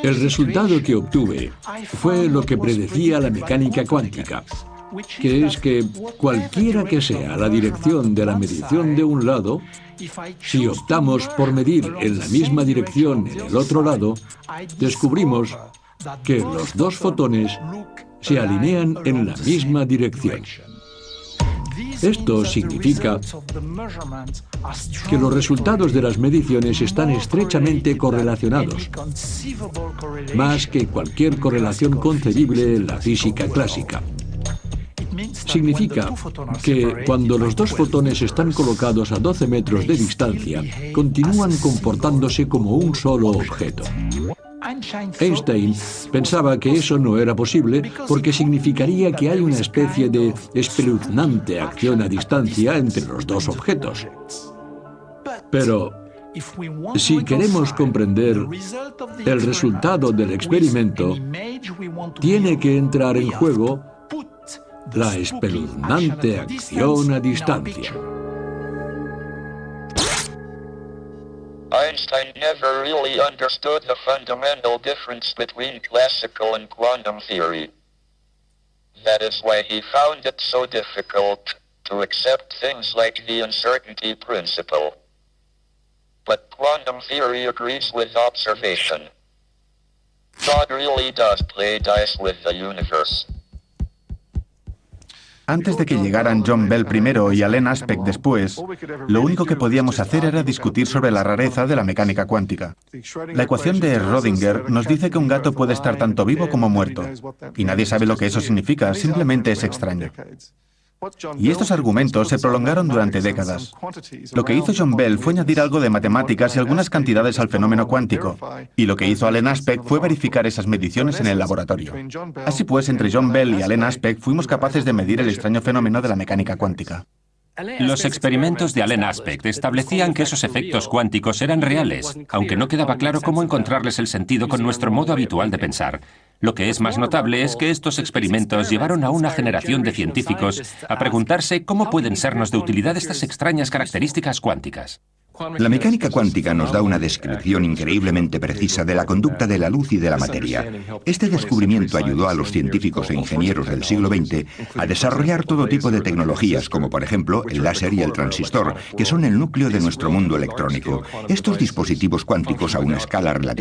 El resultado que obtuve fue lo que predecía la mecánica cuántica, que es que cualquiera que sea la dirección de la medición de un lado, si optamos por medir en la misma dirección en el otro lado, descubrimos que los dos fotones se alinean en la misma dirección. Esto significa que los resultados de las mediciones están estrechamente correlacionados, más que cualquier correlación concebible en la física clásica. Significa que cuando los dos fotones están colocados a 12 metros de distancia, continúan comportándose como un solo objeto. Einstein pensaba que eso no era posible porque significaría que hay una especie de espeluznante acción a distancia entre los dos objetos. Pero si queremos comprender el resultado del experimento, tiene que entrar en juego la espeluznante acción a distancia. Einstein never really understood the fundamental difference between classical and quantum theory. That is why he found it so difficult to accept things like the uncertainty principle. But quantum theory agrees with observation. God really does play dice with the universe. Antes de que llegaran John Bell primero y Alain Aspect después, lo único que podíamos hacer era discutir sobre la rareza de la mecánica cuántica. La ecuación de Schrödinger nos dice que un gato puede estar tanto vivo como muerto, y nadie sabe lo que eso significa, simplemente es extraño. Y estos argumentos se prolongaron durante décadas. Lo que hizo John Bell fue añadir algo de matemáticas y algunas cantidades al fenómeno cuántico, y lo que hizo Alain Aspect fue verificar esas mediciones en el laboratorio. Así pues, entre John Bell y Alain Aspect fuimos capaces de medir el extraño fenómeno de la mecánica cuántica. Los experimentos de Alain Aspect establecían que esos efectos cuánticos eran reales, aunque no quedaba claro cómo encontrarles el sentido con nuestro modo habitual de pensar. Lo que es más notable es que estos experimentos llevaron a una generación de científicos a preguntarse cómo pueden sernos de utilidad estas extrañas características cuánticas. La mecánica cuántica nos da una descripción increíblemente precisa de la conducta de la luz y de la materia. Este descubrimiento ayudó a los científicos e ingenieros del siglo XX a desarrollar todo tipo de tecnologías, como por ejemplo el láser y el transistor, que son el núcleo de nuestro mundo electrónico. Estos dispositivos cuánticos a una escala relativa